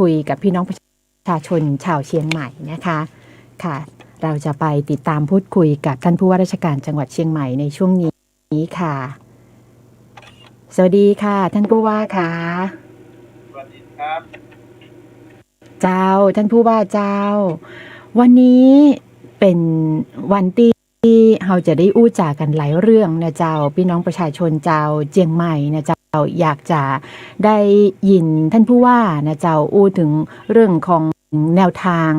คุยกับพี่น้องประชาชนชาวเชียงใหม่นะคะค่ะเราจะไปติดตามพูดคุยกับท่านผู้ว่าราชการจังหวัดเชียงใหม่ในช่วงนี้ค่ะสวัสดีค่ะท่านผู้ว่าค่ะสวัสดีครับเจ้าท่านผู้ว่าเจ้าวันนี้เป็นวันที่เราจะได้อู้จากันหลายเรื่องนะเจ้าพี่น้องประชาชนเจ้าเจียงใหม่นะเจ้าอยากจะได้ยินท่านผู้ว่านะเจ้าอู้ถึงเรื่องของแนวทาง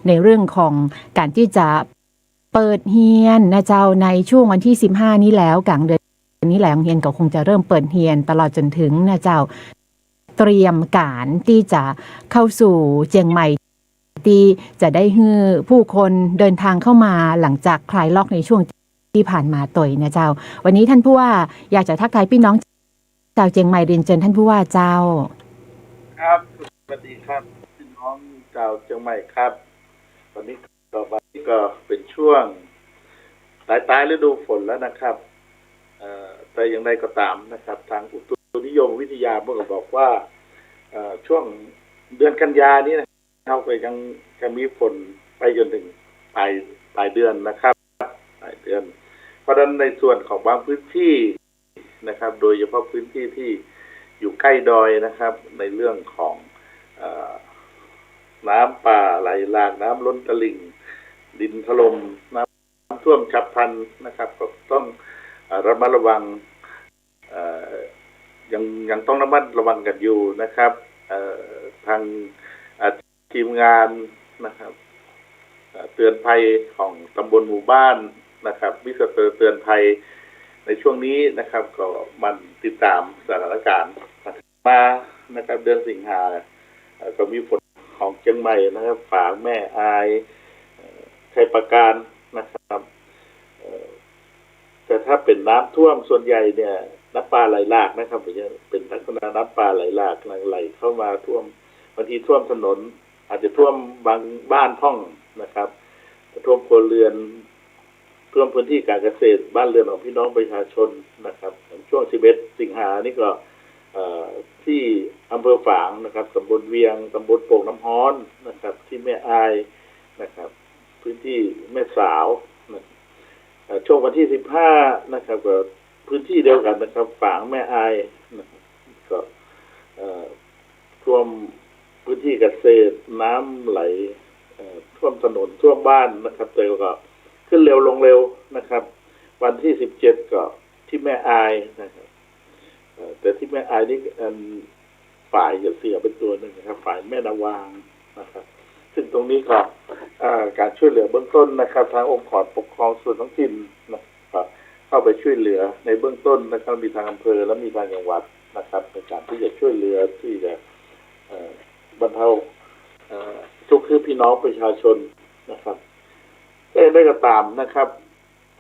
ในเรื่องของการที่จะเปิดเฮียนนะเจ้าในช่วงวันที่15นี้แล้วกลางเดือนนี้แล้วเฮียนก็คงจะเริ่มเปิดเฮียนตลอดจนถึงนะเจ้าเตรียมการที่จะเข้าสู่เจียงใหม่ที่จะได้ให้ผู้คนเดินทางเข้ามาหลังจากคลายล็อกในช่วงที่ผ่านมาต่อยนะเจ้าวันนี้ท่านผู้ว่าอยากจะทักทายพี่น้องชาวเจียงใหม่เรียนเชิญท่านผู้ว่าเจ้าครับสวัสดีครับพี่น้องชาวเชียงใหม่ครับวันนี้ก็เป็นช่วงปลายฤดูฝนแล้วนะครับแต่อย่างไรก็ตามนะครับทางอุตุนิยมวิทยาเมื่อบอกว่าช่วงเดือนกันยานี้นะเราไปยังมีฝนไปจนถึงปลายเดือนนะครับปลายเดือนเพราะฉะนั้นในส่วนของบางพื้นที่นะครับโดยเฉพาะพื้นที่ที่อยู่ใกล้ดอยนะครับในเรื่องของน้ำป่าไหลหลากน้ำล้นตลิ่งดินถล่มน้ำท่วมฉับพลันนะครับก็ต้องระมัดระวังยังต้องระมัดระวังกันอยู่นะครับทางทีมงานนะครับเตือนภัยของตำบลหมู่บ้านนะครับวิสเตอร์เตือนภัยในช่วงนี้นะครับก็มันติดตามสถานการณ์มานะครับเดือนสิงหาก็มีฝนของเชียงใหม่นะครับฝางแม่อายชัยประการนะครับแต่ถ้าเป็นน้ำท่วมส่วนใหญ่เนี่ยน้ำป่าไหลหลากนะครับเป็นลักษณะน้ำป่าไหลหลากไหลเข้ามาท่วมบางทีท่วมถนนอาจจะท่วมบางบ้านห้องนะครับท่วมครัวเรือนท่วมพื้นที่การเกษตรบ้านเรือนของพี่น้องประชาชนนะครับช่วง11สิงหานี่ก็ที่อำเภอฝางนะครับตำบลเวียงตำบลโป่งน้ำฮ้อนนะครับที่แม่อายนะครับพื้นที่แม่สาวช่วงวันที่15นะครับก็พื้นที่เดียวกันนะครับฝางแม่อายนะครับก็ท่วมพื้นที่เกษตรน้ำไหลท่วมถนนท่วมบ้านนะครับแต่ก็ขึ้นเร็วลงเร็วนะครับวันที่17ก็ที่แม่อายนะครับแต่ที่แม่อายนี่ฝ่ายจะเสียเป็นตัวหนึ่งนะครับฝ่ายแม่นาวางนะครับซึ่งตรงนี้ก็การช่วยเหลือเบื้องต้นนะครับทางองค์กรปกครองส่วนท้องถิ่นนะครับเข้าไปช่วยเหลือในเบื้องต้นนะครับมีทางอำเภอและมีทางจังหวัดนะครับในการที่จะช่วยเหลือที่จะบรรเทาทุกข์ให้พี่น้องประชาชนนะครับได้ก็ตามนะครับ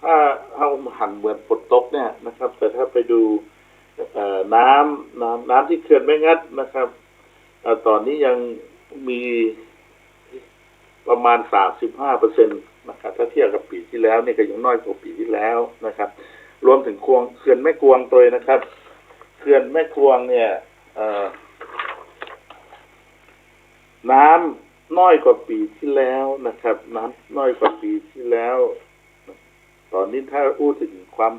ถ้าเอาหันเหมือนฝนตกเนี่ยนะครับแต่ถ้าไปดูน้ำที่เขื่อนแม่งัดนะครับตอนนี้ยังมีประมาณ 35% นะครับถ้าเทียบกับปีที่แล้วนี่ก็ยังน้อยกว่าปีที่แล้วนะครับรวมถึงเขื่อนแม่กวงตัวนะครับเขื่อนแม่กวงเนี่ยน้ำน้อยกว่าปีที่แล้วนะครับน้ำน้อยกว่าปีที่แล้วตอนนี้ถ้าอู้ถึงความ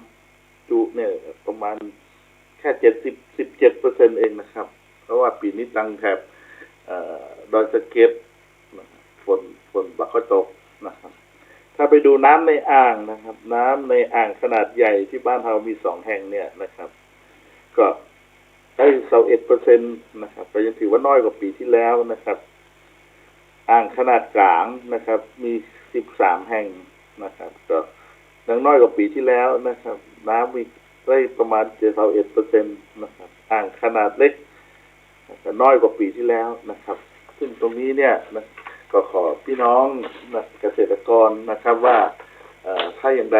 จุเนี่ยประมาณแค่17%เองนะครับเพราะว่าปีนี้ตั้งแถบดอยสะเก็ดฝนบักเขาตกนะครับถ้าไปดูน้ำในอ่างนะครับน้ำในอ่างขนาดใหญ่ที่บ้านเรามี2แห่งเนี่ยนะครับก็ได้21%นะครับก็ยังถือว่าน้อยกว่าปีที่แล้วนะครับอ่างขนาดกลางนะครับมี13แห่งนะครับก็ยังน้อยกว่าปีที่แล้วนะครับน้ำมีได้ประมาณ71%นะครับอ่างขนาดเล็กก็น้อยกว่าปีที่แล้วนะครับซึ่งตรงนี้เนี่ยก็ขอพี่น้องเกษตรกรนะครับว่าถ้าอย่างใด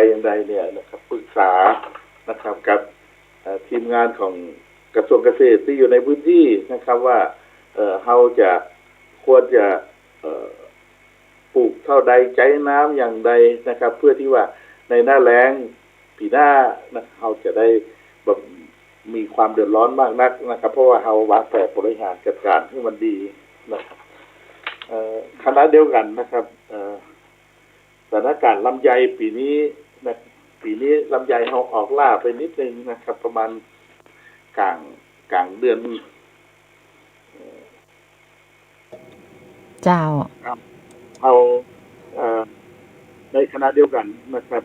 เนี่ยนะครับปรึกษานะครับกับทีมงานของกระทรวงเกษตรที่อยู่ในพื้นที่นะครับว่าเราจะควรจะปลูกเท่าใดใช้น้ำอย่างใดนะครับเพื่อที่ว่าในหน้าแล้งปีหน้าเราจะได้แบบมีความเดือดร้อนมากนักนะครับเพราะว่าเราวางแผนบริหารจัดการให้มันดีนะครับ คณะเดียวกันนะครับสถานการณ์ลำไยปีนี้นะปีนี้ลำไยเขาออกล่าไปนิดนึงนะครับ ประมาณกลางเดือนเจ้าเอาในคณะเดียวกันนะครับ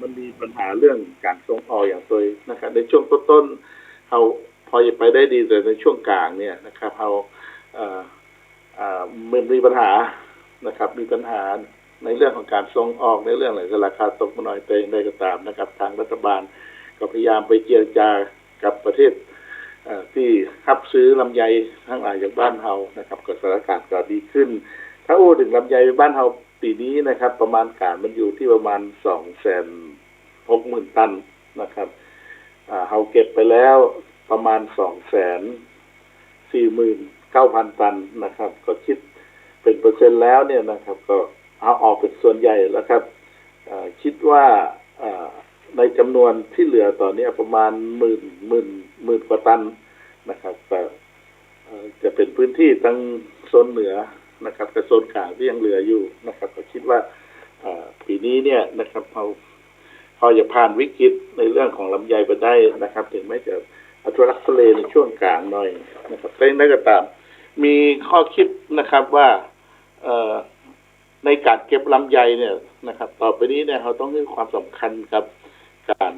มันมีปัญหาเรื่องการส่งออกอย่างตัวนะครับในช่วงต้นๆเขาพอจะไปได้ดีแต่ในช่วงกลางเนี่ยนะครับเขามันมีปัญหานะครับมีปัญหาในเรื่องของการส่งออกในเรื่องอะไรก็ราคาตกมาหน่อยแต่อย่างไรก็ตามนะครับทางรัฐบาลก็พยายามไปเจรจากับประเทศที่รับซื้อลำไยทั้งหลายจากบ้านเฮานะครับก็สถานการณ์ก็ดีขึ้นถ้าอู้ถึงลำไยบ้านเฮาปีนี้นะครับประมาณการมันอยู่ที่ประมาณ260,000 ตันนะครับเฮาเก็บไปแล้วประมาณ249,000 ตันนะครับก็คิดเป็นเปอร์เซ็นต์แล้วเนี่ยนะครับก็เอาออกเป็นส่วนใหญ่แล้วครับคิดว่าในจำนวนที่เหลือตอนนี้ประมาณหมื่นกว่าตันนะครับแต่จะเป็นพื้นที่ทั้งโซนเหนือนะครับกับโซนกลางที่ยังเหลืออยู่นะครับก็คิดว่าปีนี้เนี่ยนะครับพอจะผ่านวิกฤตในเรื่องของลำไยไปได้นะครับถึงแม้จะทุรักทุเลในช่วงกลางหน่อยนะครับแต่นั่นก็ตามมีข้อคิดนะครับว่าในการเก็บลำไยเนี่ยนะครับต่อไปนี้เนี่ยเราต้องให้ความสำคัญกับการ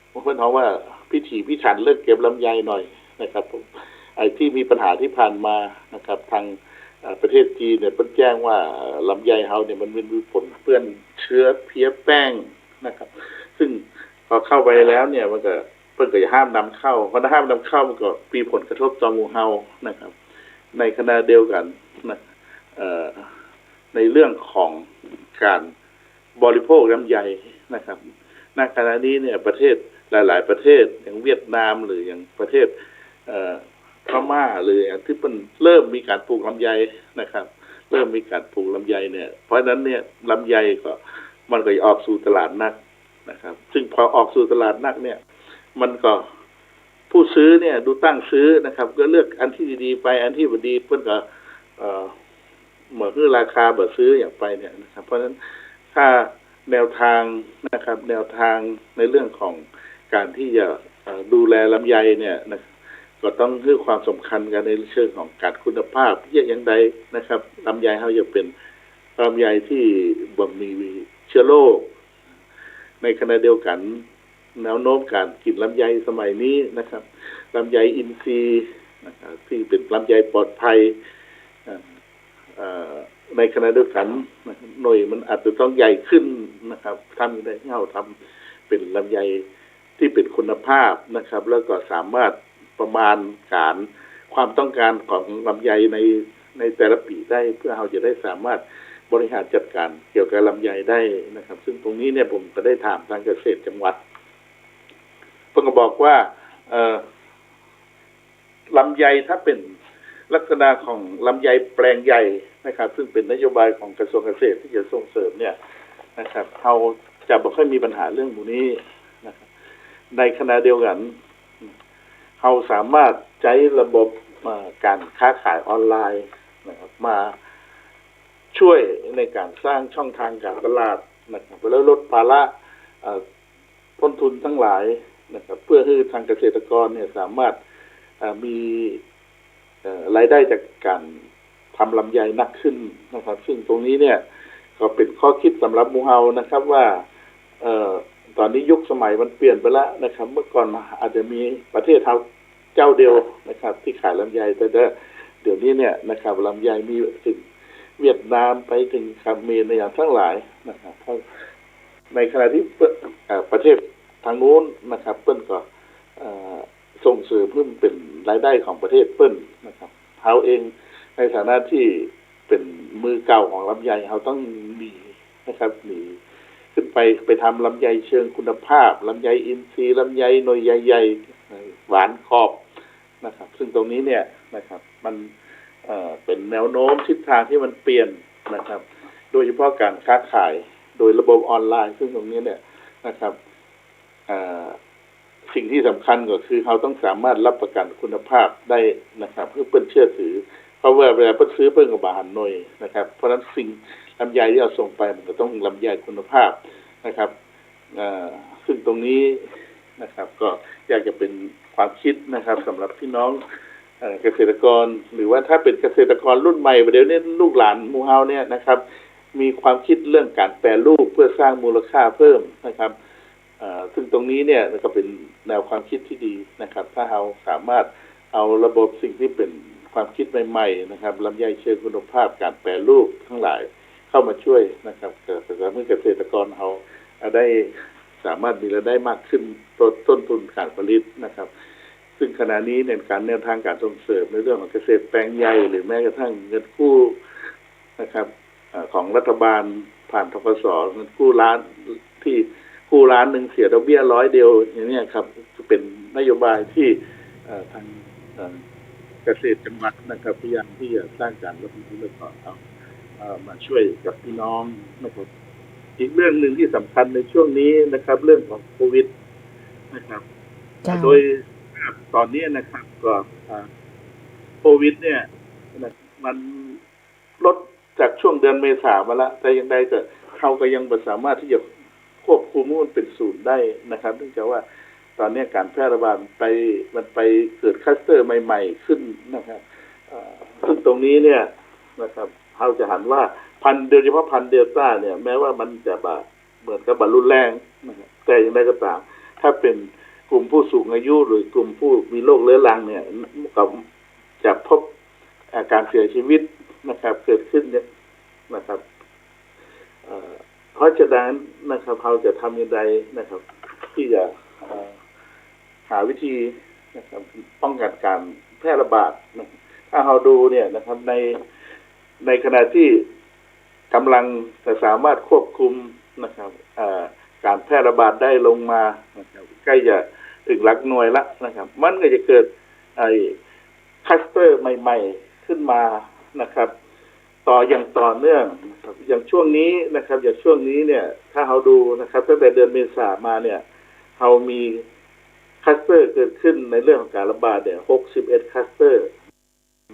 เพื่อนเขาว่าพิถีพิถันเรื่องเก็บลำไยหน่อยนะครับไอ้ที่มีปัญหาที่ผ่านมานะครับทางประเทศจีนเนี่ยเพิ่นแจ้งว่าลำไยเฮาเนี่ยมันมีผลเปื้อนเชื้อเพี้ยแป้งนะครับซึ่งพอเข้าไปแล้วเนี่ยมันก็เพิ่นก็จะห้ามนำเข้าเพราะถ้าห้ามนำเข้ามันก็มีผลกระทบต่อหมู่เฮานะครับในขณะเดียวกันนะในเรื่องของการบริโภคลำไยนะครับณขณะนี้เนี่ยประเทศหลายๆประเทศอย่างเวียดนามหรืออย่างประเทศพม่าหรืออย่างที่เป็นเริ่มมีการปลูกลำไยนะครับเริ่มมีการปลูกลำไยเนี่ยเพราะฉะนั้นเนี่ยลำไยก็มันก็ออกสู่ตลาดนักนะครับซึ่งพอออกสู่ตลาดนักเนี่ยมันก็ผู้ซื้อเนี่ยดูตั้งซื้อนะครับก็เลือกอันที่ดีๆไปอันที่บ่ดีเพิ่นก็เหมือนคือราคาบ่ซื้ออย่างไปเนี่ยนะครับเพราะฉะนั้นถ้าแนวทางนะครับแนวทางในเรื่องของการที่จะดูแลลำไยเนี่ยนะก็ต้องให้ความสำคัญกันในเชิงของการคุณภาพอย่างใดนะครับลำไยเขาจะเป็นลำไยที่บ่มีเชื้อโรคในขณะเดียวกันแนวโน้มการกินลำไยสมัยนี้นะครับลำไยอินทรีย์นะครับที่เป็นลำไยปลอดภัยในขณะเดียวกันหน่วยมันอาจจะต้องใหญ่ขึ้นนะครับทำได้ที่เราทำเป็นลำไยที่เป็นคุณภาพนะครับแล้วก็สามารถประมาณการความต้องการของลำไยในแต่ละปีได้เพื่อเราจะได้สามารถบริหารจัดการเกี่ยวกับลำไยได้นะครับซึ่งตรงนี้เนี่ยผมก็ได้ถามทางเกษตรจังหวัดเพิ่นก็บอกว่าลำไยถ้าเป็นลักษณะของลำไยแปลงใหญ่นะครับซึ่งเป็นนโยบายของกระทรวงเกษตรที่จะส่งเสริมเนี่ยนะครับเราจะไม่ค่อยมีปัญหาเรื่องพวกนี้นะครับในขณะเดียวกันเราสามารถใช้ระบบการค้าขายออนไลน์นะครับมาช่วยในการสร้างช่องทางการตลาดนะครับแล้วลดภาระต้นทุนทั้งหลายนะครับเพื่อให้ทางเกษตรกรเนี่ยสามารถมีรายได้จากการทำลำไยนักขึ้นนะครับซึ่งตรงนี้เนี่ยก็เป็นข้อคิดสำหรับหมู่เฮานะครับว่าตอนนี้ยุคสมัยมันเปลี่ยนไปแล้วนะครับเมื่อก่อนอาจจะมีประเทศเฮาเจ้าเดียวนะครับที่ขายลำไยแต่เดี๋ยวนี้เนี่ยนะครับลำไยมีถึงเวียดนามไปถึงเขมรในอย่างทั้งหลายนะครับในขณะที่ประเทศทางนู้นนะครับเปิ้นก็ส่งเสริมเพิ่มเป็นรายได้ของประเทศเปิ้นนะครับเขาเองในฐานะที่เป็นมือเก่าของลำไยเขาต้องหนีนะครับหนีขึ้นไปทำลำไยเชิงคุณภาพลำไยอินทรีย์ลำไยหน่วยใหญ่ๆหวานกรอบนะครับซึ่งตรงนี้เนี่ยนะครับมันเป็นแนวโน้มทิศทางที่มันเปลี่ยนนะครับโดยเฉพาะการค้าขายโดยระบบออนไลน์ซึ่งตรงนี้เนี่ยนะครับสิ่งที่สำคัญก็คือเขาต้องสามารถรับประกันคุณภาพได้นะครับเพื่อเชื่อถือ เพราะว่าเวลาเพิ่นซื้อเพิ่นก็บ่หันหน่วยนะครับเพราะฉะนั้นสิ่งลำไยที่เราส่งไปมันก็ต้องลำไยคุณภาพนะครับเอ่อซึ่งตรงนี้นะครับก็อยากจะเป็นความคิดนะครับสำหรับพี่น้องเกษตรกรหรือว่าถ้าเป็นเกษตรกรรุ่นใหม่เดี๋ยวนี้ลูกหลานหมู่เฮาเนี่ยนะครับมีความคิดเรื่องการแปรรูปเพื่อสร้างมูลค่าเพิ่มนะครับซึ่งตรงนี้เนี่ยก็เป็นแนวความคิดที่ดีนะครับถ้าเราสามารถเอาระบบสิ่งที่เป็นความคิดใหม่ๆนะครับลำไยเชิงคุณภาพการแปรรูปทั้งหลายเข้ามาช่วยนะครับจะทำให้เกษตรกรเราได้สามารถมีรายได้มากขึ้นลดต้นทุนการผลิตนะครับซึ่งขณะนี้ในการแนวทางการส่งเสริมในเรื่องของเกษตรแปลงใหญ่หรือแม้กระทั่งเงินกู้นะครับของรัฐบาลผ่านธกส.เงินกู้ล้านที่กู้ล้านหนึ่งเสียดอกเบี้ย100เดียวอย่างนี้ครับจะเป็นนโยบายที่ทางเกษตรจังหวัดนะครับพยายามที่จะสร้างการรับรู้และต่อมาช่วยกับพี่น้องนะครับอีกเรื่องหนึ่งที่สำคัญในช่วงนี้นะครับเรื่องของโควิดนะครับโดยตอนนี้นะครับก็โควิดเนี่ยมันลดจากช่วงเดือนเมษามาแล้วแต่ยังใดก็เขาก็ยังไม่สามารถที่จะควบคุมมันเป็นศูนย์ได้นะครับเนื่องจากว่าตอนนี้การแพร่ระบาดมันไปเกิดคลัสเตอร์ใหม่ๆขึ้นนะครับซึ่งตรงนี้เนี่ยนะครับเราจะหันว่าโดยเฉพาะพันธุ์เดลต้าเนี่ยแม้ว่ามันจะเหมือนกับบรรลุแรงนะครับแต่อย่างไรก็ตามถ้าเป็นกลุ่มผู้สูงอายุหรือกลุ่มผู้มีโรคเรื้อรังเนี่ยก็จะพบอาการเสียชีวิตนะครับเกิดขึ้นเนี่ยนะครับเพราะฉะนั้นนะครับเราจะทำอย่างไรนะครับที่จะหาวิธีนะครับป้องกันการแพร่ระบาดนะถ้าเราดูเนี่ยนะครับในขณะที่กำลังจะสามารถควบคุมนะครับการแพร่ระบาดได้ลงมานะครับใกล้จะถึงหลักหน่วยละนะครับมันก็จะเกิดคลัสเตอร์ใหม่ๆขึ้นมานะครับอย่างต่อเนื่องนะครับอย่างช่วงนี้นะครับอย่างช่วงนี้เนี่ยถ้าเราดูนะครับตั้งแต่เดือนเมษายนมาเนี่ยเรามีคลัสเตอร์เกิดขึ้นในเรื่องของการระบาดเนี่ย61คลัสเตอร์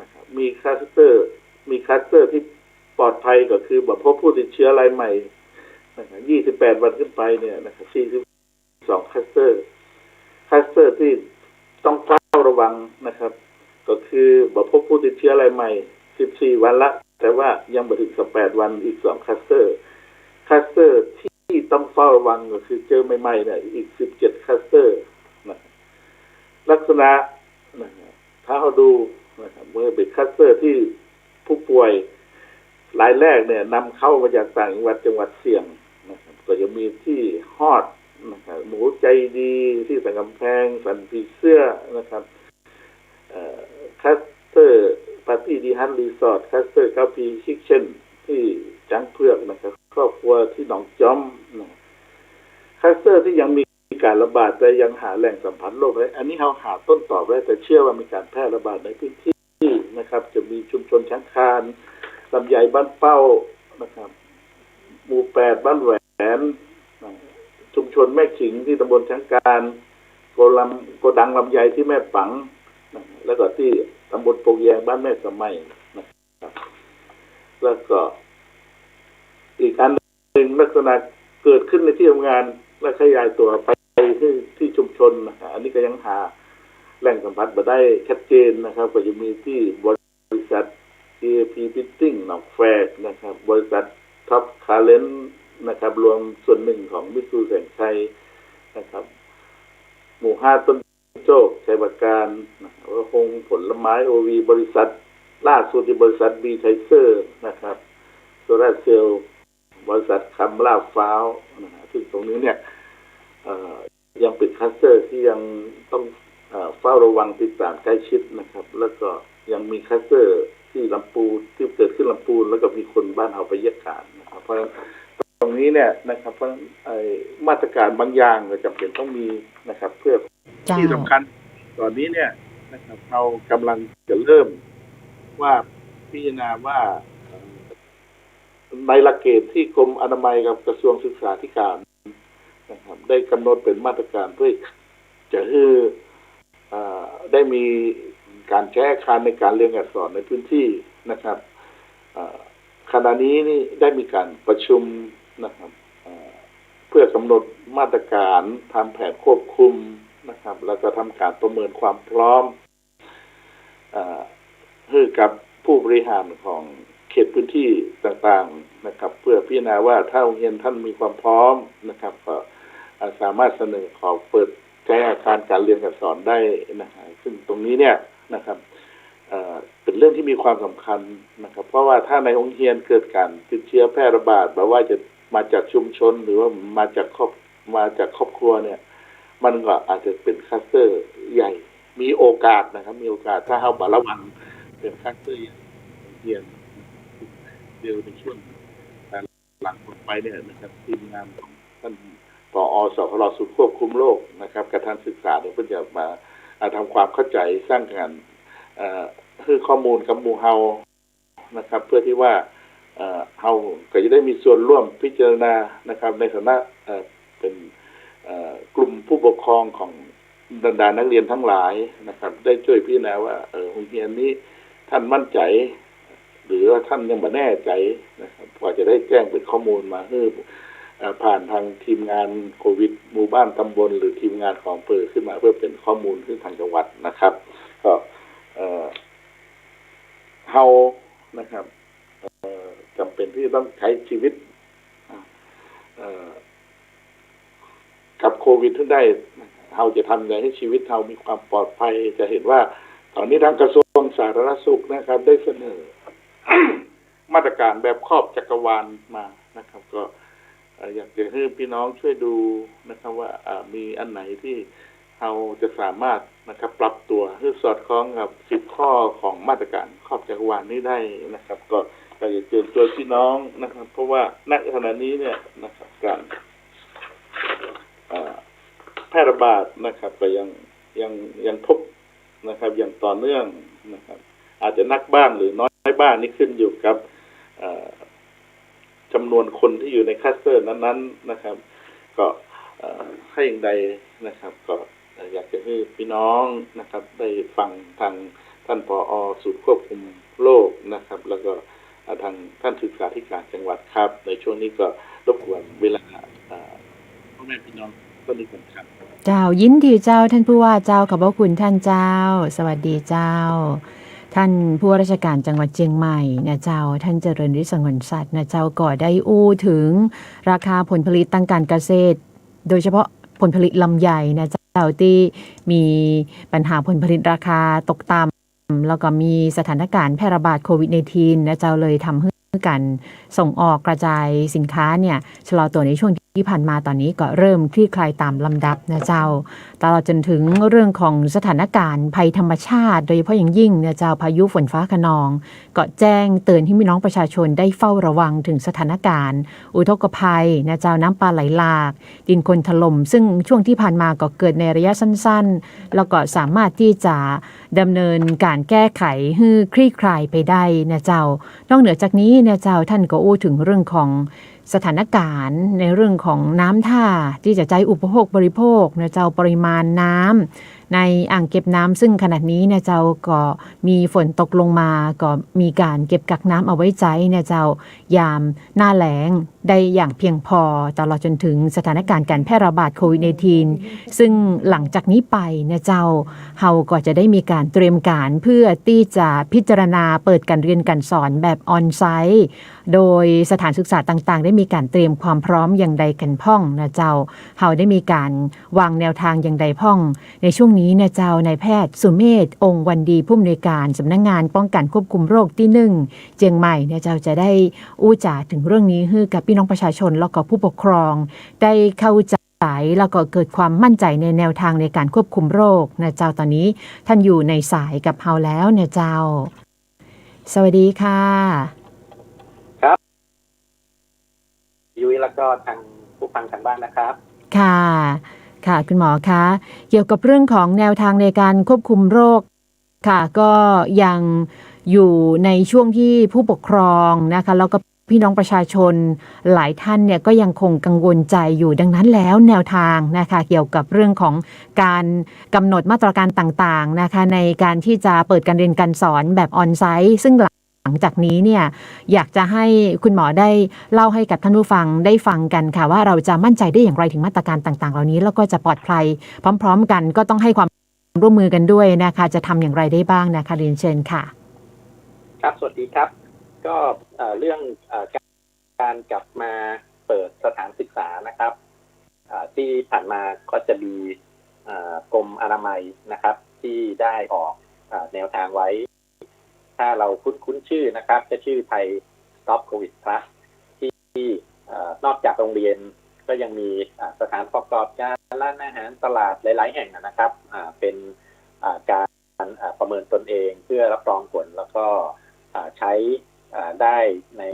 นะครับมีคลัสเตอร์ที่ปลอดภัยก็คือแบบพบผู้ติดเชื้อรายใหม่นะครับ28วันขึ้นไปเนี่ยนะครับ42คลัสเตอร์ที่ต้องเฝ้าระวังนะครับก็คือแบบพบผู้ติดเชื้อรายใหม่14วันละแต่ว่ายังไม่ถึง18วันอีก2คลัสเตอร์ที่ต้องเฝ้าระวังก็คือเจอใหม่ๆเนี่ยอีก17คลัสเตอร์นะลักษณะนะถ้าเราดูนะครับเมื่อเป็นคลัสเตอร์ที่ผู้ป่วยรายแรกเนี่ยนำเข้ามาจากต่างจังหวัดเสี่ยงนะครับก็จะมีที่ฮอดนะครับหมูใจดีที่สันกำแพงสันผีเสื้อนะครับคลัสเตอร์ปาร์ตี้ดีฮันรีสอร์ทคลัสเตอร์เก้าปีคิกเช่นที่จังเพือกนะครับครอบครัวที่หนองจอมนะคลัสเตอร์ที่ยังมีการระบาดแต่ยังหาแหล่งสัมพันธ์โรคได้อันนี้เราหาต้นตอบได้แต่เชื่อว่ามีการแพร่ระบาดในพื้นที่นะครับจะมีชุมชนช้างคานลำไยบ้านเป้านะครับหมู่8บ้านแหวนชุมชนแม่ขิงที่ตำบลช้างการโกดังลำไยที่แม่ปังแล้วก็ที่ตำบลโปงแยงบ้านแม่สมัยนะครับแล้วก็อีกอันหนึ่งลักษณะเกิดขึ้นในที่ทำงานและขยายตัวไปที่ชุมชนนะครับอันนี้ก็ยังหาแหล่งสัมพันธ์มาได้ชัดเจนนะครับก็จะมีที่บริษัท AP Fitting หนองแฟกนะครับบริษัทท็อปคาเลนนะครับรวมส่วนหนึ่งของมิตซูแสงชัยนะครับหมู่5ต้นโจกชัยประการคงผลไม้โอวีบริษัทล่าสุดที่บริษัทบีไทเซอร์นะครับโซลาร์เซลล์บริษัทคำลาบฟ้าวนะซึ่งตรงนี้เนี่ยยังเป็นคลัสเตอร์ที่ยังต้องเฝ้าระวังติดตามใกล้ชิดนะครับแล้วก็ยังมีคลัสเตอร์ที่ลำพูนที่เกิดขึ้นลำพูนแล้วก็มีคนบ้านเอาไปแยกขาดนะครับเพราะตรงนี้เนี่ยนะครับเพราะมาตรการบางอย่างก็จำเป็นต้องมีนะครับเพื่อที่สำคัญตอนนี้เนี่ยนะครับเรากำลังจะเริ่มว่าพิจารณาว่าในหลักเกณฑ์ที่กรมอนามัยกับกระทรวงศึกษาธิการนะครับได้กำหนดเป็นมาตรการเพื่อจะให้ได้มี การแก้อาคารในการเรียนการสอนในพื้นที่นะครับขณะนี้นี่ได้มีการประชุมนะครับเพื่อกำหนดมาตรการทำแผนควบคุมนะครับแล้วก็ทำการประเมินความพร้อมให้กับผู้บริหารของเขตพื้นที่ต่างๆนะครับเพื่อพิจารณาว่าถ้าโรงเรียนท่านมีความพร้อมนะครับก็สามารถเสนอขอเปิดใช้อาคารการเรียนการสอนได้นะฮะซึ่งตรงนี้เนี่ยนะครับเป็นเรื่องที่มีความสำคัญนะครับเพราะว่าถ้าในโรงเรียนเกิดการติดเชื้อแพร่ระบาดแบบว่าจะมาจากชุมชนหรือว่ามาจากครอบครัวเนี่ยมันก็อาจจะเป็นคลัสเตอร์ใหญ่มีโอกาสนะครับมีโอกาสถ้าเราระวังเป็นคลัสเตอร์ใหญ่เรียนเดียวในช่วงหลังไปเนี่ยนะครับทีมงานของท่านผอ.สพล.ศูนย์ควบคุมโรคนะครับกับท่านศึกษาเนี่ยเพื่อจะมาทำความเข้าใจสร้างงานคือข้อมูลกับหมู่เฮานะครับเพื่อที่ว่าเฮาก็จะได้มีส่วนร่วมพิจารณานะครับในฐานะเป็นกลุ่มผู้ปกครองของบรรดานักเรียนทั้งหลายนะครับได้ช่วยพิจารณาว่าโรงเรียนนี้ท่านมั่นใจหรือว่าท่านยังไม่แน่ใจนะครับพอจะได้แจ้งเป็นข้อมูลมาให้ผ่านทางทีมงานโควิดหมู่บ้านตำบลหรือทีมงานของอำเภอขึ้นมาเพื่อเป็นข้อมูลขึ้นทางจังหวัดนะครับก็เฮานะครับจำเป็นที่ต้องใช้ชีวิตกับโควิดที่ได้เฮาจะทำยังไงให้ชีวิตเฮามีความปลอดภัยจะเห็นว่าตอนนี้ทางกระทรวงสาธารณสุขนะครับได้เสนอ มาตรการแบบครอบจักรวาลมานะครับก็อยากจะให้พี่น้องช่วยดูนะครับว่ามีอันไหนที่เราจะสามารถนะครับปรับตัวให้สอดคล้องกับ10 ข้อของมาตรการครอบจักรวาลนี้ได้นะครับก็อยากจะเตือนตัวพี่น้องนะครับเพราะว่าณขณะนี้เนี่ยนะครับการแพร่ระบาดนะครับก็ยังพบนะครับอย่างต่อเนื่องนะครับอาจจะนักบ้างหรือน้อยบ้างนี่ขึ้นอยู่กับจำนวนคนที่อยู่ในคลัสเตอร์นั้นๆนะครับก็ให้อย่างใดนะครับก็อยากจะให้พี่น้องนะครับได้ฟังทางท่านผอ.ศูนย์ควบคุมโรคนะครับแล้วก็ทางท่านศึกษาธิการจังหวัดครับในช่วงนี้ก็รบกวนเวลาพ่อแม่พี่น้องก็ดีกันครับเจ้ายินดีเจ้าท่านผู้ว่าเจ้าขอบพระคุณท่านเจ้าสวัสดีเจ้าท่านผู้ว่าราชการจังหวัดเชียงใหม่นะเจ้าท่านเจริญฤทธิ์สงวนสัตว์นะเจ้าก็ได้อู้ถึงราคาผลผลิตทางการเกษตรโดยเฉพาะผลผลิตลำไยนะเจ้าที่มีปัญหาผลผลิตราคาตกต่ำแล้วก็มีสถานการณ์แพร่ระบาดโควิด -19 นะเจ้าเลยทำให้การส่งออกกระจายสินค้าเนี่ยชะลอตัวในช่วงที่ผ่านมาตอนนี้ก็เริ่มคลี่คลายตามลำดับนะเจ้าตลอดจนถึงเรื่องของสถานการณ์ภัยธรรมชาติโดยเฉพาะอย่างยิ่งนะเจ้าพายุฝนฟ้าคะนองก็แจ้งเตือนให้พี่น้องประชาชนได้เฝ้าระวังถึงสถานการณ์อุทกภัยนะเจ้าน้ำป่าไหลหลากดินโคลนถล่มซึ่งช่วงที่ผ่านมาก็เกิดในระยะสั้นๆแล้วก็สามารถที่จะดำเนินการแก้ไขให้คลี่คลายไปได้นะเจ้านอกเหนือจากนี้นะเจ้าท่านก็อู้ถึงเรื่องของสถานการณ์ในเรื่องของน้ำท่าที่จะใช้อุปโภคบริโภคนะเจ้าปริมาณน้ำในอ่างเก็บน้ำซึ่งขณะนี้นะเจ้าก็มีฝนตกลงมาก็มีการเก็บกักน้ำเอาไว้ใช้นะเจ้ายามหน้าแล้งได้อย่างเพียงพอตลอดจนถึงสถานการณ์การแพร่ระบาดโควิด -19 ซึ่งหลังจากนี้ไปนะเจ้าเฮาก็จะได้มีการเตรียมการเพื่อที่จะพิจารณาเปิดการเรียนการสอนแบบออนไซต์โดยสถานศึกษาต่างๆได้มีการเตรียมความพร้อมอย่างใดกันพ่องนะเจ้าเฮาได้มีการวางแนวทางอย่างใดพ่องในช่วงนี้นะเจ้านายแพทย์สุเมธองค์วันดีผู้อำนวยการสำนักงานป้องกันควบคุมโรคที่1เชียงใหม่นะเจ้าจะได้อู้จาถึงเรื่องนี้ให้กับพี่น้องประชาชนแล้วก็ผู้ปกครองได้เข้าใจแล้วก็เกิดความมั่นใจในแนวทางในการควบคุมโรคนะเจ้าตอนนี้ท่านอยู่ในสายกับเฮาแล้วนะเจ้าสวัสดีค่ะครับยุ้ยแล้วก็ทางผู้ฟังทางบ้านนะครับค่ะค่ะคุณหมอคะเกี่ยวกับเรื่องของแนวทางในการควบคุมโรคค่ะก็ยังอยู่ในช่วงที่ผู้ปกครองนะคะแล้วก็ พี่น้องประชาชนหลายท่านเนี่ยก็ยังคงกังวลใจอยู่ดังนั้นแล้วแนวทางนะคะเกี่ยวกับเรื่องของการกำหนดมาตรการต่างๆนะคะในการที่จะเปิดการเรียนการสอนแบบออนไซต์ซึ่งหลังจากนี้เนี่ยอยากจะให้คุณหมอได้เล่าให้กับท่านผู้ฟังได้ฟังกันค่ะว่าเราจะมั่นใจได้อย่างไรถึงมาตรการต่างๆเหล่านี้แล้วก็จะปลอดภัยพร้อมๆกันก็ต้องให้ความร่วมมือกันด้วยนะคะจะทำอย่างไรได้บ้างนะคะเรียนเชิญค่ะครับสวัสดีครับก็เรื่องการกลับมาเปิดสถานศึกษานะครับที่ผ่านมาก็จะมีกรมอนามัยนะครับที่ได้ออกแนวทางไว้ถ้าเราคุ้นชื่อนะครับจะชื่อไทย Stop COVID Plus ที่นอกจากโรงเรียนก็ยังมีสถานประกอบการร้านอาหารตลาดหลายๆแห่งนะครับเป็นการประเมินตนเองเพื่อรับรองผลแล้วก็ใช้ได้ใน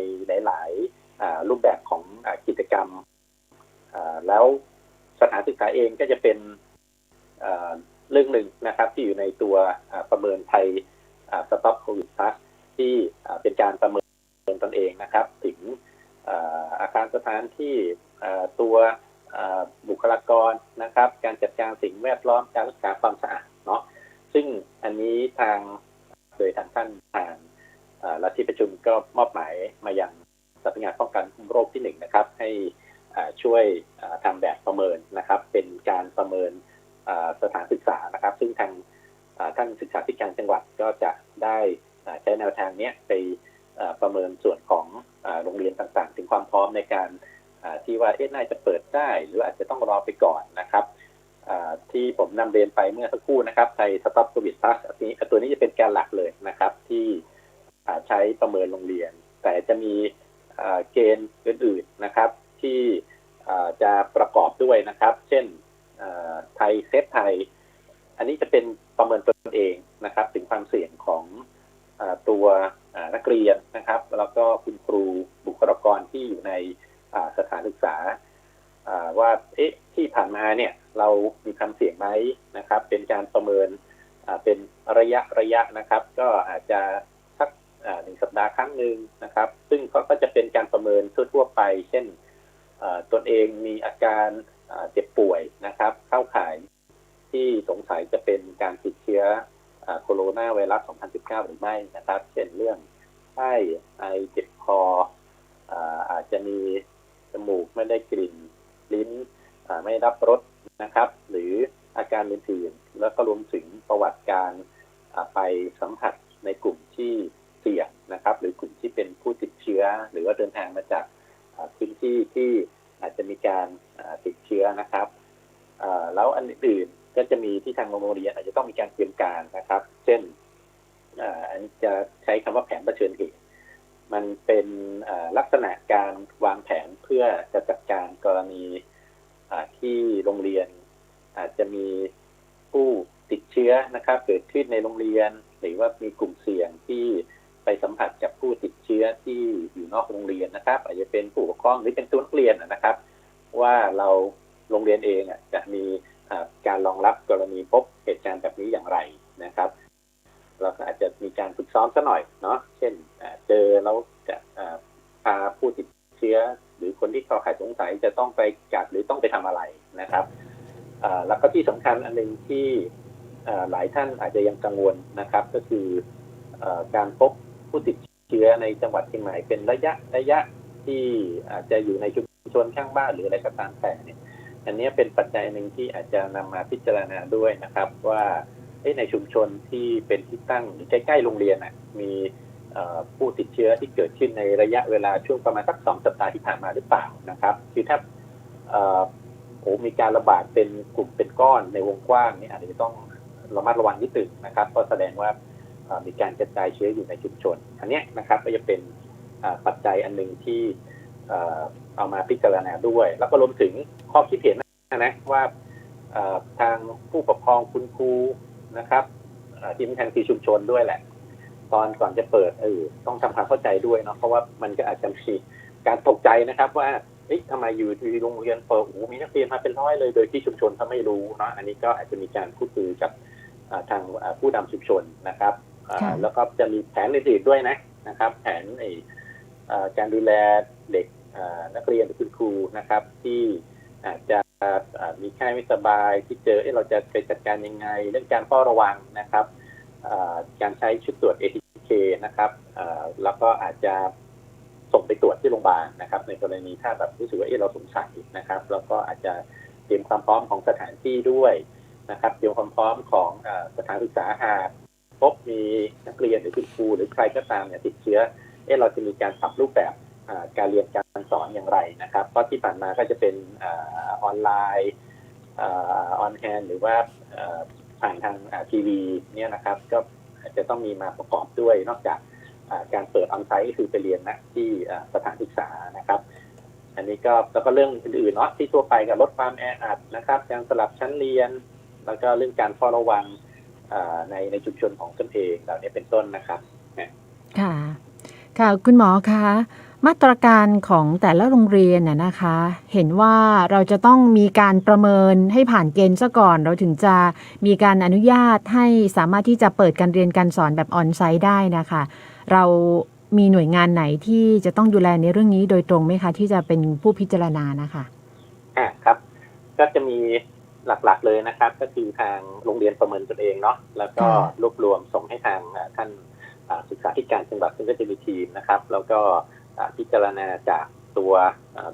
หลายๆรูปแบบของกิจกรรมแล้วสถานศึกษาเองก็จะเป็นเรื่องหนึ่งนะครับที่อยู่ในตัวประเมินไทยStop COVID Plus ที่เป็นการประเมินตนเองนะครับถึงอาคารสถานที่ตัวบุคลากรนะครับการจัดการสิ่งแวดล้อมการรักษาความสะอาดเนาะซึ่งอันนี้โดยทางท่านและที่ประชุมก็มอบหมายมายังสำนักงานป้องกันโรคที่1นะครับให้ช่วยทำแบบประเมินนะครับเป็นการประเมินสถานศึกษานะครับซึ่งทางท่านศึกษาธิการจังหวัดก็จะได้ใช้แนวทางนี้ไปประเมินส่วนของโรงเรียนต่างๆถึงความพร้อมในการที่ว่าน่าจะเปิดได้หรืออาจจะต้องรอไปก่อนนะครับที่ผมนำเรียนไปเมื่อสักครู่นะครับไทย Stop COVID Plus ตัวนี้จะเป็นการหลักเลยนะครับที่ใช้ประเมินโรงเรียนแต่จะมีเกณฑ์อื่นๆนะครับที่จะประกอบด้วยนะครับเช่นไทยเซฟไทยอันนี้จะเป็นประเมินตนเองนะครับถึงความเสี่ยงของตัวนักเรียนนะครับแล้วก็คุณครูบุคลากรที่อยู่ในสถานศึกษาว่าที่ผ่านมาเนี่ยเรามีความเสี่ยงไหมนะครับเป็นการประเมินเป็นระยะนะครับก็อาจจะสัก1 สัปดาห์ครั้งหนึ่งนะครับซึ่งก็จะเป็นการประเมินทั่วไปเช่นตนเองมีอาการเจ็บป่วยนะครับเข้าข่ายที่สงสัยจะเป็นการติดเชื้อโคโรนาไวรัส 2019 หรือไม่นะครับเช่นเรื่องไข้ไอเจ็บคออาจจะมีจมูกไม่ได้กลิ่นลิ้นไม่รับรสนะครับหรืออาการอื่นๆแล้วก็รวมถึงประวัติการไปสัมผัสในกลุ่มที่เสี่ยงนะครับหรือกลุ่มที่เป็นผู้ติดเชื้อหรือว่าเดินทางมาจากพื้นที่ที่อาจจะมีการติดเชื้อนะครับแล้วอันอื่นก็จะมีที่ทางโรงเรียนอาจจะต้องมีการเตรียมการนะครับเช่นอันจะใช้คำว่าแผนเผชิญเหตุมันเป็นลักษณะการวางแผนเพื่อจะจัดการกรณีที่โรงเรียนอาจจะมีผู้ติดเชื้อนะครับเกิดขึ้นในโรงเรียนหรือว่ามีกลุ่มเสี่ยงที่ไปสัมผัสกับผู้ติดเชื้อที่อยู่นอกโรงเรียนนะครับอาจจะเป็นผู้ปกครองหรือเป็นตัวนักเรียนนะครับว่าเราโรงเรียนเองจะมีการรองรับกรณีพบเหตุการณ์แบบนี้อย่างไรนะครับเราก็อาจจะมีการฝึกซ้อมซะหน่อยเนาะเช่นเจอแล้วจะพาผู้ติดเชื้อหรือคนที่เข้าข่ายสงสัยจะต้องไปกักหรือต้องไปทำอะไรนะครับแล้วก็ที่สำคัญอันนึงที่หลายท่านอาจจะยังกังวลนะครับก็คือการพบผู้ติดเชื้อในจังหวัดเชียงใหม่เป็นระยะที่อาจจะอยู่ในชุมชนข้างบ้านหรืออะไรก็ตามแต่เนี่ยอันนี้เป็นปัจจัยหนึ่งที่อาจจะนำมาพิจารณาด้วยนะครับว่าในชุมชนที่เป็นที่ตั้งหรือใกล้ๆโรงเรียนมีผู้ติดเชื้อที่เกิดขึ้นในระยะเวลาช่วงประมาณสัก2 สัปดาห์ที่ผ่านมาหรือเปล่านะครับคือถ้ามีการระบาดเป็นกลุ่มเป็นก้อนในวงกว้างนี่อาจจะต้องระมัดระวังนิดนึงนะครับก็แสดงว่ามีการกระจายเชื้ออยู่ในชุมชนอันนี้นะครับก็จะเป็นปัจจัยอันหนึ่งที่เอามาพิจารณาด้วยแล้วก็รวมถึงข้อคิดเห็นนะว่าทางผู้ปกครองคุณครูนะครับที่มีทางที่ชุมชนด้วยแหละตอนก่อนจะเปิดต้องทำความเข้าใจด้วยเนาะเพราะว่ามันก็อาจจะมีการตกใจนะครับว่าทำไมอยู่ที่โรงเรียนเปิดมีนักเรียนมาเป็นร้อยเลยโดยที่ชุมชนเขาไม่รู้เนาะอันนี้ก็อาจจะมีการพูดคุยกับทางผู้นำชุมชนนะครับแล้วก็จะมีแผนอื่นๆด้วยนะครับแผน การดูแลเด็กนักเรียนหรือคุณครูนะครับที่อาจจะมีไข้ไม่สบายที่เจอเราจะไปจัดการยังไงเรื่องการเฝ้าระวังนะครับการใช้ชุดตรวจ ATK นะครับแล้วก็อาจจะส่งไปตรวจที่โรงพยาบาลนะครับในกรณีถ้าแบบรู้สึกว่าเราสงสัยนะครับแล้วก็อาจจะเตรียมความพร้อมของสถานที่ด้วยนะครับเตรียมความพร้อมของสถานศึกษาหากพบมีนักเรียนหรือคุณครูหรือใครก็ตามเนี่ยติดเชื้อเราจะมีการปรับรูปแบบการเรียนการสอนอย่างไรนะครับเพราะที่ผ่านมาก็จะเป็นออนไลน์ออนแฮนด์หรือว่าผ่านทางทีวีเนี่ยนะครับก็จะต้องมีมาประกอบด้วยนอกจากการเปิดออนไซต์ก็คือไปเรียนนะที่สถานศึกษานะครับอันนี้ก็แล้วก็เรื่องอื่นๆเนาะที่ทั่วไปกับลดความแออัดนะครับการสลับชั้นเรียนแล้วก็เรื่องการเฝ้าระวังในชุมชนของตนเองเหล่านี้เป็นต้นนะครับค่ะค่ะคุณหมอคะมาตรการของแต่ละโรงเรียนน่ะนะคะเห็นว่าเราจะต้องมีการประเมินให้ผ่านเกณฑ์ซะก่อนเราถึงจะมีการอนุญาตให้สามารถที่จะเปิดการเรียนการสอนแบบออนไซต์ได้นะคะเรามีหน่วยงานไหนที่จะต้องดูแลในเรื่องนี้โดยตรงไหมคะที่จะเป็นผู้พิจารณานะคะครับก็จะมีหลักๆเลยนะครับก็คือทางโรงเรียนประเมินตนเองเนาะแล้วก็รวบรวมส่งให้ทางท่านศึกษาธิการจังหวัดซึ่งก็จะมีทีมนะครับแล้วก็พิจารณาจากตัว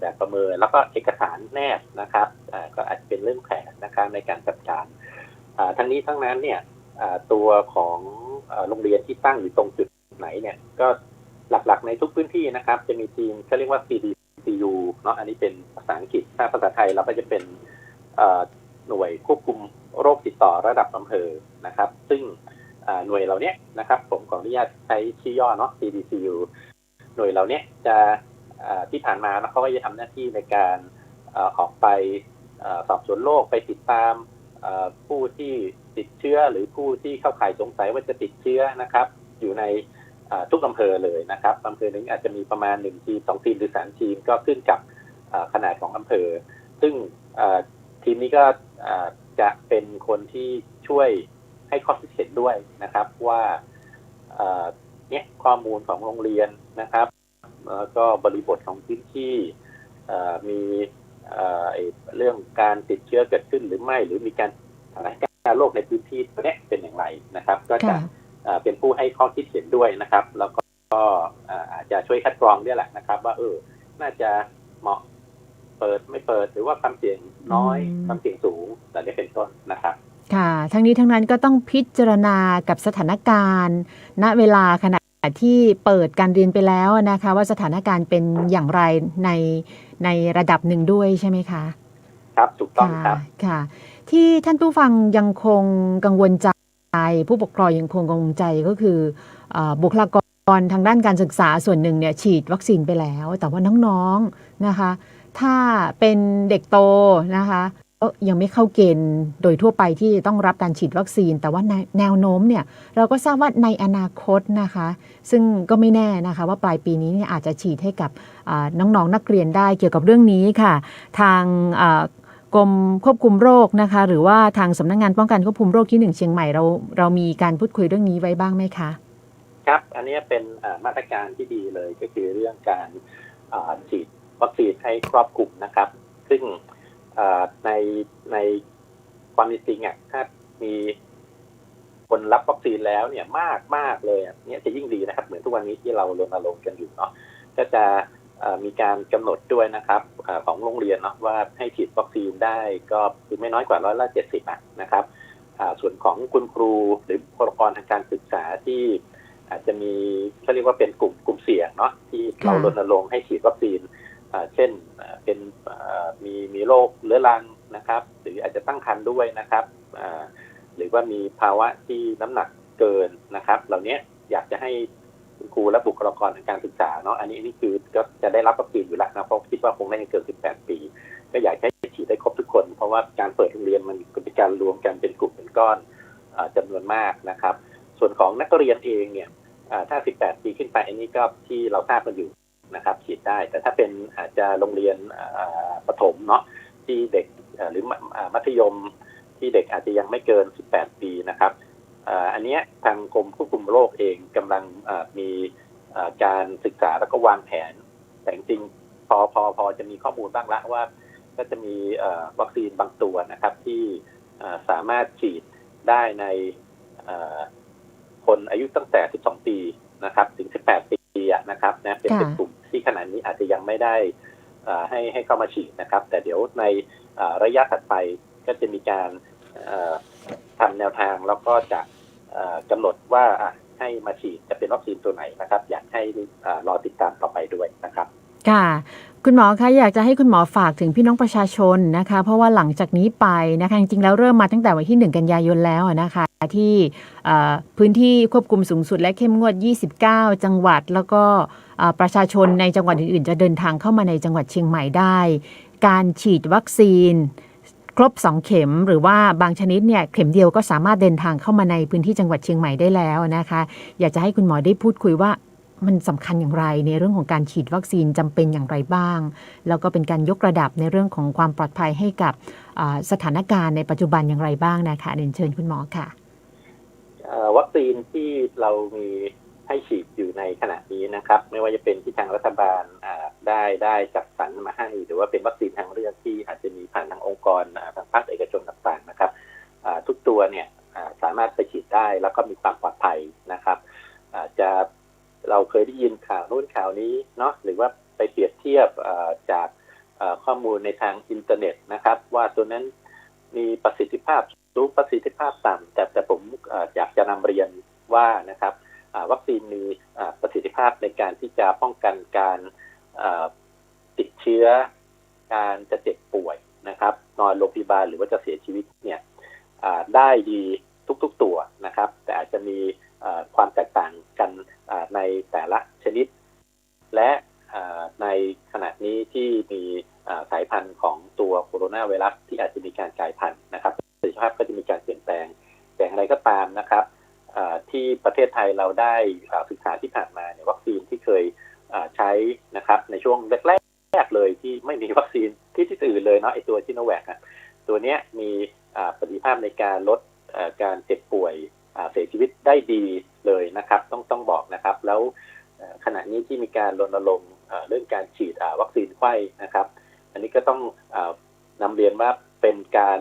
แบบประเมินแล้วก็เอกสารแนบนะครับก็อาจจะเป็นเรื่องแผนนะครับในการจัดการทั้งนี้ทั้งนั้นเนี่ยตัวของโรงเรียนที่ตั้งอยู่ตรงจุดไหนเนี่ยก็หลักๆในทุกพื้นที่นะครับจะมีทีมเขาเรียกว่า CDCU เนาะอันนี้เป็นภาษาอังกฤษถ้าภาษาไทยเราก็จะเป็นหน่วยควบคุมโรคติดต่อระดับอำเภอนะครับซึ่งหน่วยเราเนี้ยนะครับผมขออนุญาตใช้ชื่อย่อเนาะ CDCU หน่วยเราเนี้ยจะที่ผ่านมาเขาก็จะทำหน้าที่ในการออกไปสอบสวนโรคไปติดตามผู้ที่ติดเชื้อหรือผู้ที่เข้าข่ายสงสัยว่าจะติดเชื้อนะครับอยู่ในทุกอำเภอเลยนะครับอำเภอหนึ่งอาจจะมีประมาณ1 ทีม 2 ทีมหรือ3 ทีมก็ขึ้นกับขนาดของอำเภอซึ่งทีมนี้ก็จะเป็นคนที่ช่วยให้ข้อคิดเห็นด้วยนะครับว่าเนี่ยข้อมูลของโรงเรียนนะครับแล้วก็บริบทของพื้นที่มีเรื่องการติดเชื้อเกิดขึ้นหรือไม่หรือมีการสถานการณ์โรคในพื้นที่ตัวนี้เป็นอย่างไรนะครับก็จะเป็นผู้ให้ข้อคิดเห็นด้วยนะครับแล้วก็อาจจะช่วยคัดกรองด้วยแหละนะครับว่าน่าจะเหมาะเปิดไม่เปิดหรือว่าความเสี่ยงน้อยความเสี่ยงสูงแต่นี้เป็นต้นนะครับค่ะทั้งนี้ทั้งนั้นก็ต้องพิจารณากับสถานการณ์ณเวลาขณะที่เปิดการเรียนไปแล้วนะคะว่าสถานการณ์เป็นอย่างไรในระดับหนึ่งด้วยใช่ไหมคะครับถูกต้องครับค่ะที่ท่านผู้ฟังยังคงกังวลใจผู้ปกครองยังคงกังวลใจก็คือบุคลากรทางด้านการศึกษาส่วนหนึ่งเนี่ยฉีดวัคซีนไปแล้วแต่ว่าน้องๆนะคะถ้าเป็นเด็กโตนะคะยังไม่เข้าเกณฑ์โดยทั่วไปที่ต้องรับการฉีดวัคซีนแต่ว่าแนวโน้มเนี่ยเราก็ทราบว่าในอนาคตนะคะซึ่งก็ไม่แน่นะคะว่าปลายปีนี้เนี่ยอาจจะฉีดให้กับน้องๆนักเรียนได้เกี่ยวกับเรื่องนี้ค่ะทางกรมควบคุมโรคนะคะหรือว่าทางสำนักงานป้องกันควบคุมโรคที่1เชียงใหม่เรามีการพูดคุยเรื่องนี้ไว้บ้างไหมคะครับอันนี้เป็นมาตรการที่ดีเลยก็คือเรื่องการฉีดวัคซีนให้ครอบคลุมนะครับซึ่งในความจริงถ้ามีคนรับวัคซีนแล้วเนี่ยมากเลยเนี่ยจะยิ่งดีนะครับเหมือนทุกวันนี้ที่เรารณรงค์กันอยู่เนาะก็จะมีการกำหนดด้วยนะครับของโรงเรียนเนาะว่าให้ฉีดวัคซีนได้ก็คือไม่น้อยกว่า70%นะครับส่วนของคุณครูหรือบุคลากรทางการศึกษาที่อาจจะมีเขาเรียกว่าเป็นกลุ่มเสี่ยงเนาะที่เรารณรงค์ให้ฉีดวัคซีนเช่นเป็นมีโรคเรื้อรังนะครับหรืออาจจะตั้งครรภ์ด้วยนะครับหรือว่ามีภาวะที่น้ำหนักเกินนะครับเหล่านี้อยากจะให้คุณครูและบุคลากรทางการศึกษาเนาะอันนี้คือก็จะได้รับวัคซีนอยู่แล้วนะเพราะคิดว่าคงได้เกิน18 ปีก็อยากให้ฉีดได้ครบทุกคนเพราะว่าการเปิดโรงเรียนมันเป็นการรวมกันเป็นกลุ่มเป็นก้อนจำนวนมากนะครับส่วนของนักเรียนเองเนี่ยถ้า18 ปีขึ้นไปอันนี้ก็ที่เราทราบกันอยู่นะครับฉีดได้แต่ถ้าเป็นอาจจะโรงเรียนประถมเนาะที่เด็กหรือมัธยมที่เด็กอาจจะยังไม่เกิน18 ปีนะครับอันนี้ทางกรมควบคุมโรคเองกำลังมี การศึกษาแล้วก็วางแผนแต่จริงๆพอจะมีข้อมูลบ้างละว่าก็จะมีวัคซีนบางตัวนะครับที่สามารถฉีดได้ในคนอายุตั้งแต่12 ปีนะครับถึง18 ปีนะครับนะเป็นกลุ่มที่ขณะนี้อาจจะยังไม่ได้ให้เข้ามาฉีดนะครับแต่เดี๋ยวในระยะถัดไปก็จะมีการทำแนวทางแล้วก็จะกำหนดว่าให้มาฉีดจะเป็นวัคซีนตัวไหนนะครับอยากให้รอติดตามต่อไปด้วยนะครับค่ะคุณหมอคะอยากจะให้คุณหมอฝากถึงพี่น้องประชาชนนะคะเพราะว่าหลังจากนี้ไปนะคะจริงๆแล้วเริ่มมาตั้งแต่วันที่1 กันยายนแล้วนะคะที่พื้นที่ควบคุมสูงสุดและเข้มงวด29 จังหวัดแล้วก็ประชาชนในจังหวัดอื่นๆจะเดินทางเข้ามาในจังหวัดเชียงใหม่ได้การฉีดวัคซีนครบ2 เข็มหรือว่าบางชนิดเนี่ยเข็มเดียวก็สามารถเดินทางเข้ามาในพื้นที่จังหวัดเชียงใหม่ได้แล้วนะคะอยากจะให้คุณหมอได้พูดคุยว่ามันสำคัญอย่างไรในเรื่องของการฉีดวัคซีนจำเป็นอย่างไรบ้างแล้วก็เป็นการยกระดับในเรื่องของความปลอดภัยให้กับสถานการณ์ในปัจจุบันอย่างไรบ้างนะคะเรียนเชิญคุณหมอค่ะวัคซีนที่เรามีให้ฉีดอยู่ในขณะนี้นะครับไม่ว่าจะเป็นที่ทางรัฐบาลได้จัดสรรมาให้หรือว่าเป็นวัคซีนทางเลือกที่อาจจะมีผ่านทางองค์กรทางภาคเอกชนต่างๆนะครับทุกตัวเนี่ยสามารถไปฉีดได้แล้วก็มีความปลอดภัยนะครับจะเราเคยได้ยินข่าวนู้นข่าวนี้เนาะหรือว่าไปเปรียบเทียบจากข้อมูลในทางอินเทอร์เน็ตนะครับว่าตัวนั้นมีประสิทธิภาพสูงประสิทธิภาพต่ำแต่ผมอยากจะนำเรียนว่านะครับวัคซีนมีประสิทธิภาพในการที่จะป้องกันการติดเชื้อการจะเจ็บป่วยนะครับนอนโรงพยาบาลหรือว่าจะเสียชีวิตเนี่ยได้ดีทุกๆตัวนะครับแต่อาจจะมีความแตกต่างกันในแต่ละชนิดและในขณะนี้ที่มีสายพันธุ์ของตัวโคโรนาไวรัสที่อาจจะมีการกลายพันธุ์นะครับประสิทธิภาพก็จะมีการเปลี่ยนแปลงแต่อย่างไรก็ตามนะครับที่ประเทศไทยเราได้ศึกษาที่ผ่านมาเนี่ยวัคซีนที่เคยใช้นะครับในช่วงแรกๆเลยที่ไม่มีวัคซีนที่อื่นเลยเนาะไอตัวซิโนแวคตัวนี้มีประสิทธิภาพในการลดการเจ็บป่วยเสียชีวิตได้ดีเลยนะครับต้องบอกนะครับแล้วขณะนี้ที่มีการรณรงค์เรื่องการฉีดวัคซีนไข้นะครับอันนี้ก็ต้องนำเรียนว่าเป็นการ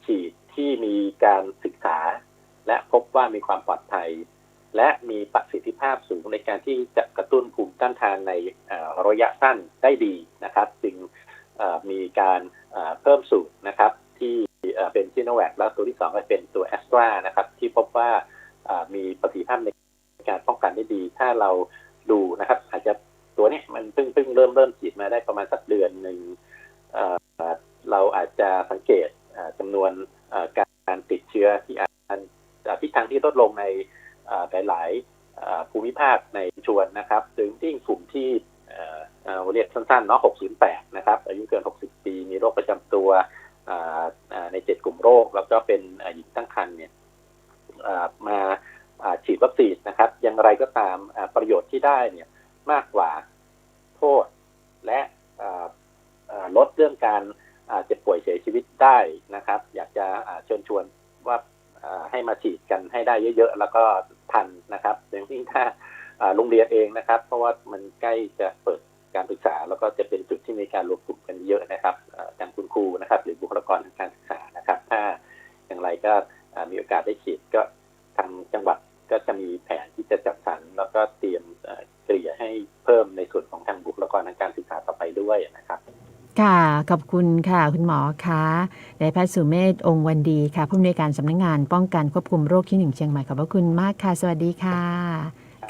ฉีดที่มีการศึกษาและพบว่ามีความปลอดภัยและมีประสิทธิภาพสูงในการที่จะกระตุ้นภูมิต้านทานในระยะสั้นได้ดีนะครับจึงมีการเพิ่มสูตรนะครับที่เป็นซิโนแวคแล้วตัวที่2ก็เป็นตัวแอสตรานะครับที่พบว่ามีประสิทธิภาพในการป้องกันได้ดีถ้าเราดูนะครับอาจจะตัวนี้มันเพิ่งเริ่มฉีดมาได้ประมาณสักเดือนหนึ่งเราอาจจะสังเกตจำนวนการติดเชื้อที่ทิศทางที่ลดลงในหลายภูมิภาคในชวนนะครับถึงที่กลุ่มที่เรียกสั้นๆเนาะ608นะครับอายุเกิน60 ปีมีโรคประจำตัวใน7 กลุ่มโรคแล้วก็เป็นหญิงตั้งครรภ์เนี่ยมาฉีดวัคซีนนะครับอย่างไรก็ตามประโยชน์ที่ได้เนี่ยมากกว่าโทษและลดเรื่องการเจ็บป่วยเสียชีวิตได้นะครับอยากจะเชิญชวนว่าให้มาฉีดกันให้ได้เยอะๆแล้วก็ทันนะครับอย่างที่ถ้าโรงเรียนเองนะครับเพราะว่ามันใกล้จะเปิดการศึกษาแล้วก็จะเป็นจุดที่มีการรวมกลุ่มกันเยอะนะครับอย่างคุณครูนะครับหรือบุคลากรทางการศึกษานะครับถ้าอย่างไรก็มีโอกาสได้ฉีดก็ทางจังหวัดก็จะมีแผนที่จะจัดสรรแล้วก็เตรียมเกลี่ยให้เพิ่มในส่วนของทางบุคลากรทางการศึกษาต่อไปด้วยนะครับค่ะขอบคุณค่ะคุณหมอคะนายแพทย์สุเมธองค์วันดีค่ะผู้อำนวยการสำนักงานป้องกันควบคุมโรคที่1เชียงใหม่ขอบพระคุณมากค่ะสวัสดีค่ะ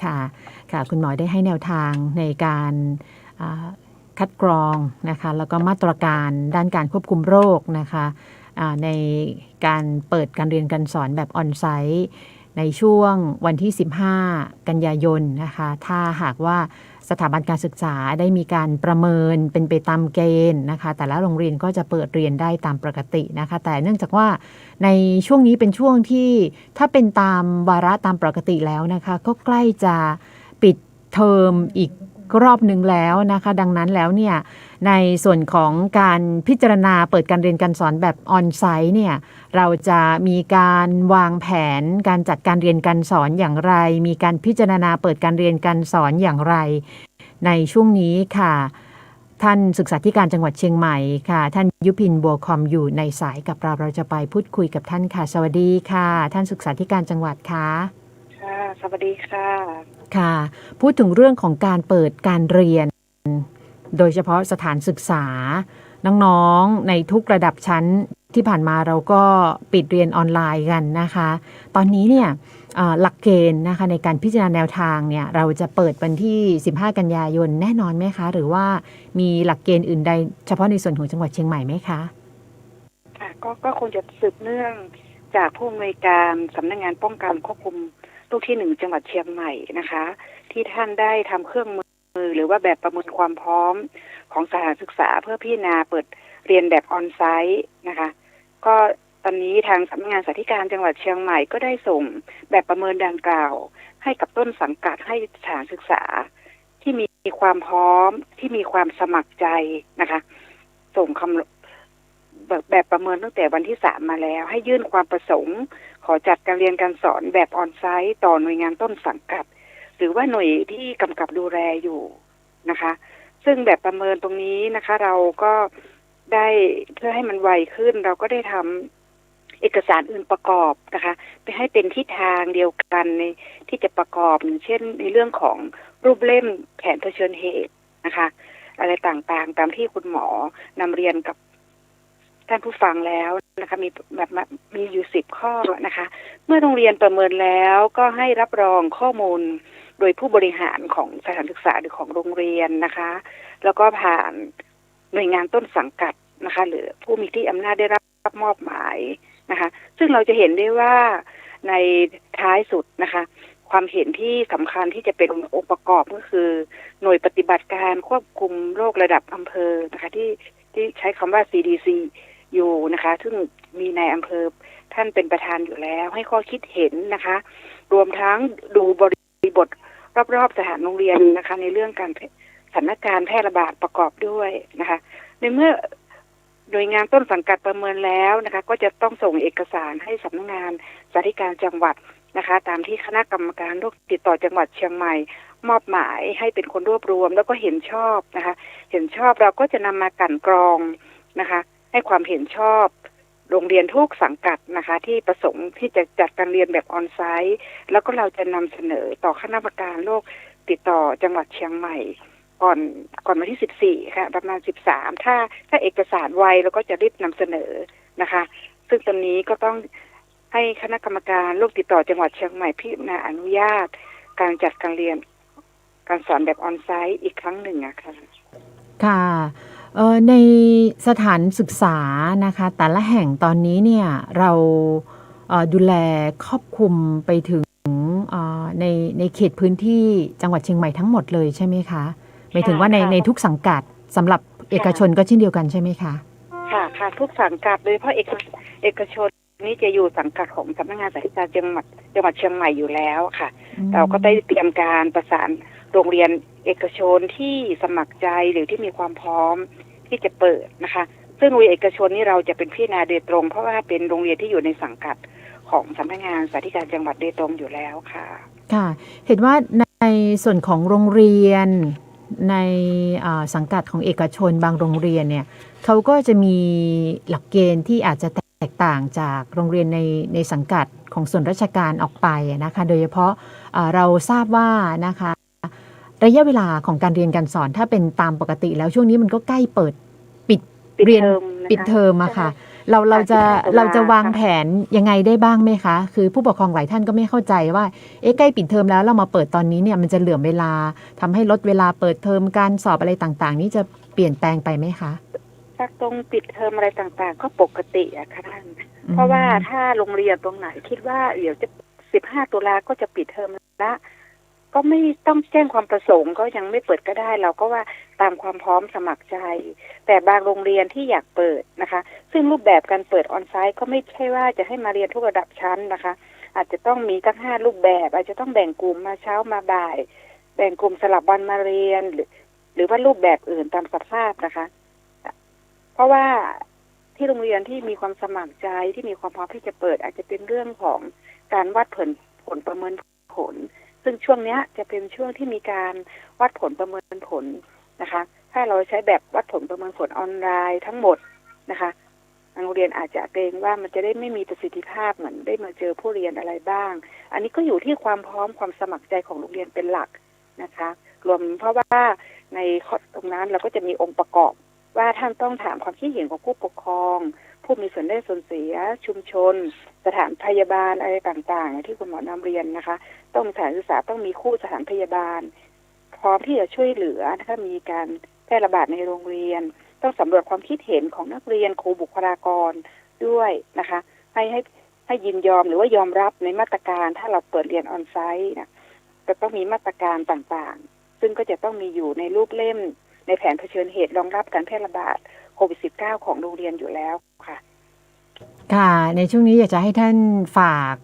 ค่ะคุณหมอได้ให้แนวทางในการคัดกรองนะคะแล้วก็มาตรการด้านการควบคุมโรคนะคะในการเปิดการเรียนการสอนแบบออนไซต์ในช่วงวันที่15 กันยายนนะคะถ้าหากว่าสถาบันการศึกษาได้มีการประเมินเป็นไปตามเกณฑ์นะคะแต่ละโรงเรียนก็จะเปิดเรียนได้ตามปกตินะคะแต่เนื่องจากว่าในช่วงนี้เป็นช่วงที่ถ้าเป็นตามวาระตามปกติแล้วนะคะก็ใกล้จะปิดเทอมอีก รอบหนึ่งแล้วนะคะดังนั้นแล้วเนี่ยในส่วนของการพิจารณาเปิดการเรียนการสอนแบบออนไซต์เนี่ยเราจะมีการวางแผนการจัดการเรียนการสอนอย่างไรมีการพิจารณาเปิดการเรียนการสอนอย่างไรในช่วงนี้ค่ะท่านศึกษาธิการจังหวัดเชียงใหม่ค่ะท่านยุพินบัวคอมอยู่ในสายกับเราจะไปพูดคุยกับท่านค่ะสวัสดีค่ะท่านศึกษาธิการจังหวัดค่ะค่ะสวัสดีค่ะค่ะพูดถึงเรื่องของการเปิดการเรียนโดยเฉพาะสถานศึกษาน้องๆในทุกระดับชั้นที่ผ่านมาเราก็ปิดเรียนออนไลน์กันนะคะตอนนี้เนี่ยหลักเกณฑ์นะคะในการพิจารณาแนวทางเนี่ยเราจะเปิดวันที่15กันยายนแน่นอนไหมคะหรือว่ามีหลักเกณฑ์อื่นใดเฉพาะในส่วนของจังหวัดเชียงใหม่ไหมคะค่ะก็คงจะสืบเนื่องจากผู้อำนวยการสำนักงานป้องกันควบคุมโรคที่1จังหวัดเชียงใหม่นะคะที่ท่านได้ทำเครื่องมือหรือว่าแบบประเมินความพร้อมของสถานศึกษาเพื่อพิจารณาเปิดเรียนแบบออนไซต์นะคะก็ตอนนี้ทางสำนักงานสาธิการจังหวัดเชียงใหม่ก็ได้ส่งแบบประเมินดังกล่าวให้กับต้นสังกัดให้สถานศึกษาที่มีความพร้อมที่มีความสมัครใจนะคะส่งคำแบบประเมินตั้งแต่วันที่3มาแล้วให้ยื่นความประสงค์ขอจัดการเรียนการสอนแบบออนไซต์ต่อหน่วยงานต้นสังกัดหรือว่าหน่วยที่กำกับดูแลอยู่นะคะซึ่งแบบประเมินตรงนี้นะคะเราก็ได้เพื่อให้มันไวขึ้นเราก็ได้ทำเอกสารอื่นประกอบนะคะไปให้เป็นทิศทางเดียวกันในที่จะประกอบอย่างเช่นในเรื่องของรูปเล่มแผนเผชิญเหตุนะคะอะไรต่างๆตามที่คุณหมอนำเรียนกับท่านผู้ฟังแล้วนะคะมีอยู่10ข้อนะคะเมื่อโรงเรียนประเมินแล้วก็ให้รับรองข้อมูลโดยผู้บริหารของสถานศึกษาหรือของโรงเรียนนะคะแล้วก็ผ่านหน่วยงานต้นสังกัดนะคะหรือผู้มีที่อำนาจได้รับมอบหมายนะคะซึ่งเราจะเห็นได้ว่าในท้ายสุดนะคะความเห็นที่สำคัญที่จะเป็นองค์ประกอบก็คือหน่วยปฏิบัติการควบคุมโรคระดับอำเภอนะคะที่ใช้คำว่า CDC อยู่นะคะซึ่งมีนายอำเภอท่านเป็นประธานอยู่แล้วให้ข้อคิดเห็นนะคะรวมทั้งดูบริบทรอบๆสถานโรงเรียนนะคะในเรื่องการสถานการณ์แพร่ระบาดประกอบด้วยนะคะในเมื่อหน่วยงานต้นสังกัดประเมินแล้วนะคะก็จะต้องส่งเอกสารให้สำนักงานสาธิการจังหวัดนะคะตามที่คณะกรรมการโรคติดต่อจังหวัดเชียงใหม่มอบหมายให้เป็นคนรวบรวมแล้วก็เห็นชอบนะคะเห็นชอบเราก็จะนำมากลั่นกรองนะคะให้ความเห็นชอบโรงเรียนทุกสังกัดนะคะที่ประสงค์ที่จะจัดการเรียนแบบออนไซต์แล้วก็เราจะนำเสนอต่อคณะกรรมการโรคติดต่อจังหวัดเชียงใหม่ก่อนวันที่14ค่ะประมาณ13ถ้าเอกสารไวเราก็จะรีบนำเสนอนะคะซึ่งตอนนี้ก็ต้องให้คณะกรรมการโรคติดต่อจังหวัดเชียงใหม่พิจารณาอนุญาตการจัดการเรียนการสอนแบบออนไซต์อีกครั้งหนึ่งอะค่ะค่ะในสถานศึกษานะคะแต่ละแห่งตอนนี้เนี่ยเราดูแลครอบคลุมไปถึงในเขตพื้นที่จังหวัดเชียงใหม่ทั้งหมดเลยใช่ไหมคะหมายถึงว่าในทุกสังกัดสำหรับเอกชนก็เช่นเดียวกันใช่ไหมคะค่ะทุกสังกัดโดยเฉพาะเอกชนนี่จะอยู่สังกัดของสำนักงานสาธิการจังหวัดเชียงใหม่อยู่แล้วค่ะเราก็ได้เตรียมการประสานโรงเรียนเอกชนที่สมัครใจหรือที่มีความพร้อมที่จะเปิดนะคะซึ่งโรงเรียนเอกชนนี่เราจะเป็นพิจารณาโดยตรงเพราะว่าเป็นโรงเรียนที่อยู่ในสังกัดของสำนักงานสาธิการจังหวัดโดยตรงอยู่แล้วค่ะค่ะเห็นว่าในส่วนของโรงเรียนในสังกัดของเอกชนบางโรงเรียนเนี่ยเขาก็จะมีหลักเกณฑ์ที่อาจจะแตกต่างจากโรงเรียนในสังกัดของส่วนราชการออกไปนะคะโดยเฉพาะเราทราบว่านะคะระยะเวลาของการเรียนการสอนถ้าเป็นตามปกติแล้วช่วงนี้มันก็ใกล้เปิดปิดเรียนปิดเทอมอะค่ะเราจะวางแผนยังไงได้บ้างไหมคะคือผู้ปกครองหลายท่านก็ไม่เข้าใจว่าใกล้ปิดเทอมแล้วเรามาเปิดตอนนี้เนี่ยมันจะเหลื่อมเวลาทำให้ลดเวลาเปิดเทอมการสอบอะไรต่างๆนี่จะเปลี่ยนแปลงไปไหมคะจากตรงปิดเทอมอะไรต่างๆก็ปกติอะค่ะท่านเพราะว่าถ้าโรงเรียนตรงไหนคิดว่าเดี๋ยวจะ15ตุลาก็จะปิดเทอมละก็ไม่ต้องแจ้งความประสงค์ก็ยังไม่เปิดก็ได้เราก็ว่าตามความพร้อมสมัครใจแต่บางโรงเรียนที่อยากเปิดนะคะซึ่งรูปแบบการเปิดออนไซต์ก็ไม่ใช่ว่าจะให้มาเรียนทุกระดับชั้นนะคะอาจจะต้องมีตั้ง5รูปแบบอาจจะต้องแบ่งกลุ่มมาเช้ามาบ่าย แบ่งกลุ่มสลับวันมาเรียนหรือว่ารูปแบบอื่นตามสภาพนะคะ เพราะว่าที่โรงเรียนที่มีความสมัครใจที่มีความพร้อมที่จะเปิดอาจจะเป็นเรื่องของการวัดผลประเมินผล ซึ่งช่วงนี้จะเป็นช่วงที่มีการวัดผลประเมินผลนะคะถ้าเราใช้แบบวัดผลประเมินผลออนไลน์ทั้งหมดนะคะโรงเรียนอาจจะเกรงว่ามันจะได้ไม่มีประสิทธิภาพเหมือนได้มาเจอผู้เรียนอะไรบ้างอันนี้ก็อยู่ที่ความพร้อมความสมัครใจของโรงเรียนเป็นหลักนะคะรวมเพราะว่าในตรงนั้นเราก็จะมีองค์ประกอบว่าท่านต้องถามความคิดเห็นของผู้ปกครองผู้มีส่วนได้ส่วนเสียชุมชนสถานพยาบาลอะไรต่างๆที่คุณหมอนำเรียนนะคะต้องสถานศึกษาต้องมีคู่สถานพยาบาลพร้อมที่จะช่วยเหลือถ้ามีการแพร่ระบาดในโรงเรียนต้องสำรวจความคิดเห็นของนักเรียนครูบุคลากรด้วยนะคะให้ยินยอมหรือว่ายอมรับในมาตรการถ้าเราเปิดเรียนออนไซต์นะจะต้องมีมาตรการต่างๆซึ่งก็จะต้องมีอยู่ในรูปเล่มในแผนเผชิญเหตุรองรับการแพร่ระบาดโควิด -19 ของโรงเรียนอยู่แล้วค่ะค่ะในช่วงนี้อยากจะให้ท่านฝาก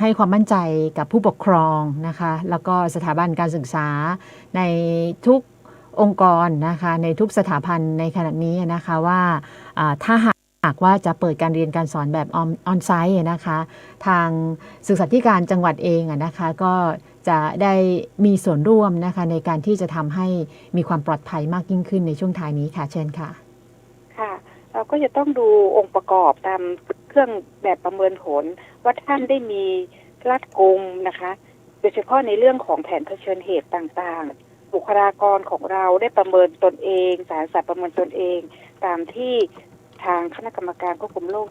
ให้ความมั่นใจกับผู้ปกครองนะคะแล้วก็สถาบันการศึกษาในทุกองค์กรนะคะในทุกสถาบันในขณะนี้นะคะว่าถ้าหากว่าจะเปิดการเรียนการสอนแบบออนไซต์นะคะทางศึกษาธิการจังหวัดเองนะคะก็จะได้มีส่วนร่วมนะคะในการที่จะทำให้มีความปลอดภัยมากยิ่งขึ้นในช่วงท้ายนี้ค่ะเชิญค่ะค่ะเราก็จะต้องดูองค์ประกอบตามเครื่องแบบประเมินผลว่าท่านได้มีรัดกุมนะคะโดยเฉพาะในเรื่องของแผนเผชิญเหตุต่างๆบุคลากรของเราได้ประเมินตนเองสารสัตว์ประเมินตนเองตามที่ทางคณะกรรมการควบคุมโรค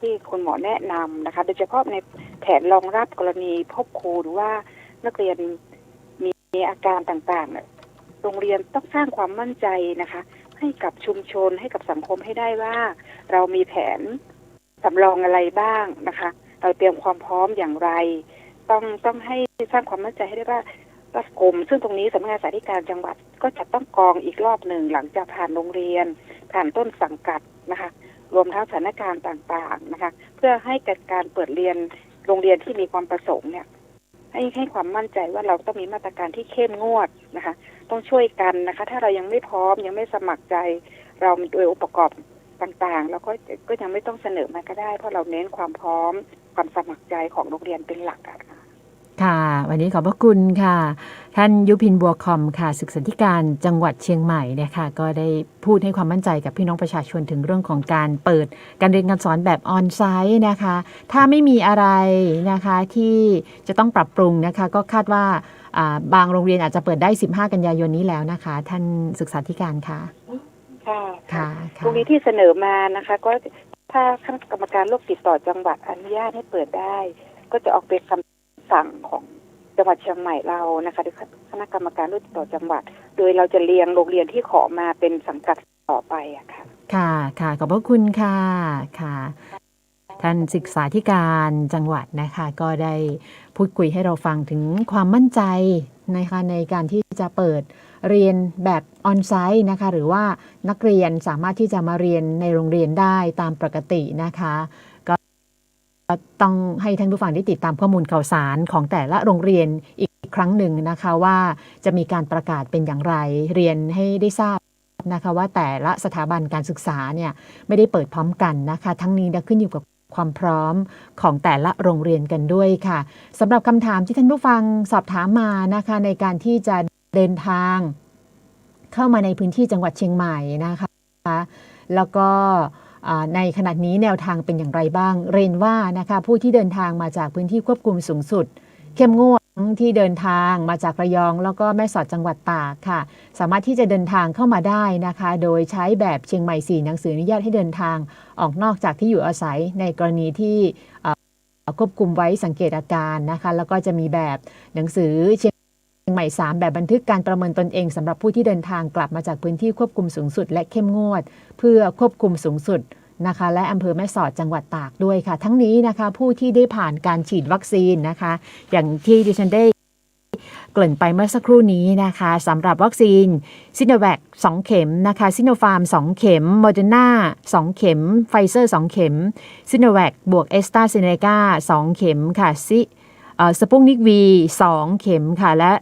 ที่คุณหมอแนะนำนะคะโดยเฉพาะในแผนรองรับกรณีพบครูหรือว่านักเรียนมีอาการต่างๆโรงเรียนต้องสร้างความมั่นใจนะคะให้กับชุมชนให้กับสังคมให้ได้ว่าเรามีแผนสำรองอะไรบ้างนะคะเราเตรียมความพร้อมอย่างไรต้องให้สร้างความมั่นใจให้ได้ว่ารัฐกรมซึ่งตรงนี้สำนักงานสาธารณสุขจังหวัดก็จะต้องกองอีกรอบหนึ่งหลังจากผ่านโรงเรียนผ่านต้นสังกัดนะคะรวมทั้งสถานการณ์ต่างๆนะคะเพื่อให้การเปิดเรียนโรงเรียนที่มีความประสงค์เนี่ยให้ความมั่นใจว่าเราต้องมีมาตรการที่เข้มงวดนะคะต้องช่วยกันนะคะถ้าเรายังไม่พร้อมยังไม่สมัครใจเราโดยองค์ประกอบต่างๆแล้วก็ยังไม่ต้องเสนอมาก็ได้เพราะเราเน้นความพร้อมความสมัครใจของโรงเรียนเป็นหลักค่ะค่ะวันนี้ขอบพระคุณค่ะท่านยุพินบัวคอมค่ะศึกษาธิการจังหวัดเชียงใหม่เนี่ยค่ะก็ได้พูดให้ความมั่นใจกับพี่น้องประชาชนถึงเรื่องของการเปิดการเรียนการสอนแบบออนไซต์นะคะถ้าไม่มีอะไรนะคะที่จะต้องปรับปรุงนะคะก็คาดว่าบางโรงเรียนอาจจะเปิดได้15กันยายนนี้แล้วนะคะท่านศึกษาธิการค่ะค่ะตรงนี้ที่เสนอมานะคะก็ถ้าคณะกรรมการโรคติดต่อจังหวัดอนุญาตให้เปิดได้ก็จะออกเป็นคำสั่งของจังหวัดเชียงใหม่เรานะคะด้วยคณะกรรมการโรคติดต่อจังหวัดโดยเราจะเรียงโรงเรียนที่ขอมาเป็นสังกัดต่อไปอะค่ะค่ะขอบพระคุณค่ะท่านศึกษาธิการจังหวัดนะคะก็ได้พูดคุยให้เราฟังถึงความมั่นใจนะคะในการที่จะเปิดเรียนแบบออนไซต์นะคะหรือว่านักเรียนสามารถที่จะมาเรียนในโรงเรียนได้ตามปกตินะคะก็ต้องให้ท่านผู้ฟังได้ติดตามข้อมูลข่าวสารของแต่ละโรงเรียนอีกครั้งหนึ่งนะคะว่าจะมีการประกาศเป็นอย่างไรเรียนให้ได้ทราบนะคะว่าแต่ละสถาบันการศึกษาเนี่ยไม่ได้เปิดพร้อมกันนะคะทั้งนี้ขึ้นอยู่กับความพร้อมของแต่ละโรงเรียนกันด้วยค่ะสำหรับคำถามที่ท่านผู้ฟังสอบถามมานะคะในการที่จะเดินทางเข้ามาในพื้นที่จังหวัดเชียงใหม่นะคะแล้วก็ในขณะนี้แนวทางเป็นอย่างไรบ้างเรียนว่านะคะผู้ที่เดินทางมาจากพื้นที่ควบคุมสูงสุดเข้มงวดที่เดินทางมาจากระยองแล้วก็แม่สอดจังหวัดตากค่ะสามารถที่จะเดินทางเข้ามาได้นะคะโดยใช้แบบเชียงใหม่4หนังสืออนุญาตให้เดินทางออกนอกจากที่อยู่อาศัยในกรณีที่ควบคุมไว้สังเกตอาการนะคะแล้วก็จะมีแบบหนังสือเชียงใหม่3แบบบันทึกการประเมินตนเองสำหรับผู้ที่เดินทางกลับมาจากพื้นที่ควบคุมสูงสุดและเข้มงวดเพื่อควบคุมสูงสุดนะคะและอำเภอแม่สอดจังหวัดตากด้วยค่ะทั้งนี้นะคะผู้ที่ได้ผ่านการฉีดวัคซีนนะคะอย่างที่ดิฉันได้เกริ่นไปเมื่อสักครู่นี้นะคะสำหรับวัคซีนซิโนแวค2เข็มนะคะซิโนฟาร์ม2เข็มโมเดอร์นา2เข็มไฟเซอร์2เข็มซิโนแวคบวกเอสตราเซเนกา2เข็มค่ะสปุตนิกวี2เข็มค่ะและ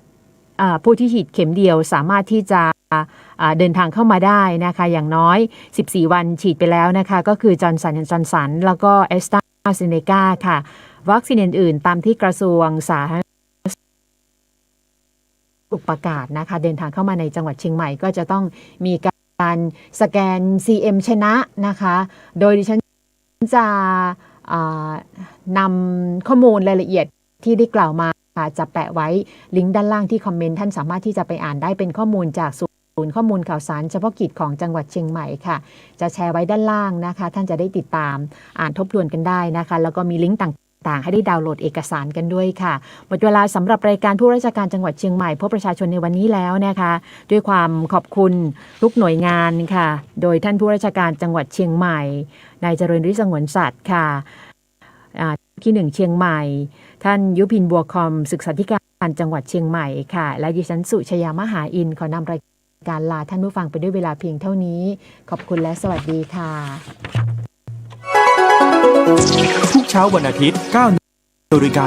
ผู้ที่ฉีดเข็มเดียวสามารถที่จะเดินทางเข้ามาได้นะคะอย่างน้อย14 วันฉีดไปแล้วนะคะก็คือจอห์นสัน& จอห์นสันแล้วก็แอสตราเซเนกาค่ะวัคซีนอื่นๆตามที่กระทรวงสาธารณสุขประกาศนะคะเดินทางเข้ามาในจังหวัดเชียงใหม่ก็จะต้องมีการสแกน CM ชนะนะคะโดยดิฉันจะนำข้อมูลรายละเอียดที่ได้กล่าวมาจะแปะไว้ลิงก์ด้านล่างที่คอมเมนต์ท่านสามารถที่จะไปอ่านได้เป็นข้อมูลจากศูนย์ข้อมูลข่าวสารเฉพาะกิจของจังหวัดเชียงใหม่ค่ะจะแชร์ไว้ด้านล่างนะคะท่านจะได้ติดตามอ่านทบทวนกันได้นะคะแล้วก็มีลิงก์ต่างๆให้ได้ดาวน์โหลดเอกสารกันด้วยค่ะหมดเวลาสำหรับรายการผู้ราชการจังหวัดเชียงใหม่พบประชาชนในวันนี้แล้วนะคะด้วยความขอบคุณทุกหน่วยงานค่ะโดยท่านผู้ราชการจังหวัดเชียงใหม่นายเจริญฤทธิ์สงวนสัตว์ค่ะที่1เชียงใหม่ท่านยุพินบัวคอมศึกษาธิการจังหวัดเชียงใหม่ค่ะและดิฉันสุชยามหาอินขอนำรายการลาท่านผู้ฟังไปด้วยเวลาเพียงเท่านี้ขอบคุณและสวัสดีค่ะทุกเช้าวันอาทิตย์ 9 นาฬิกา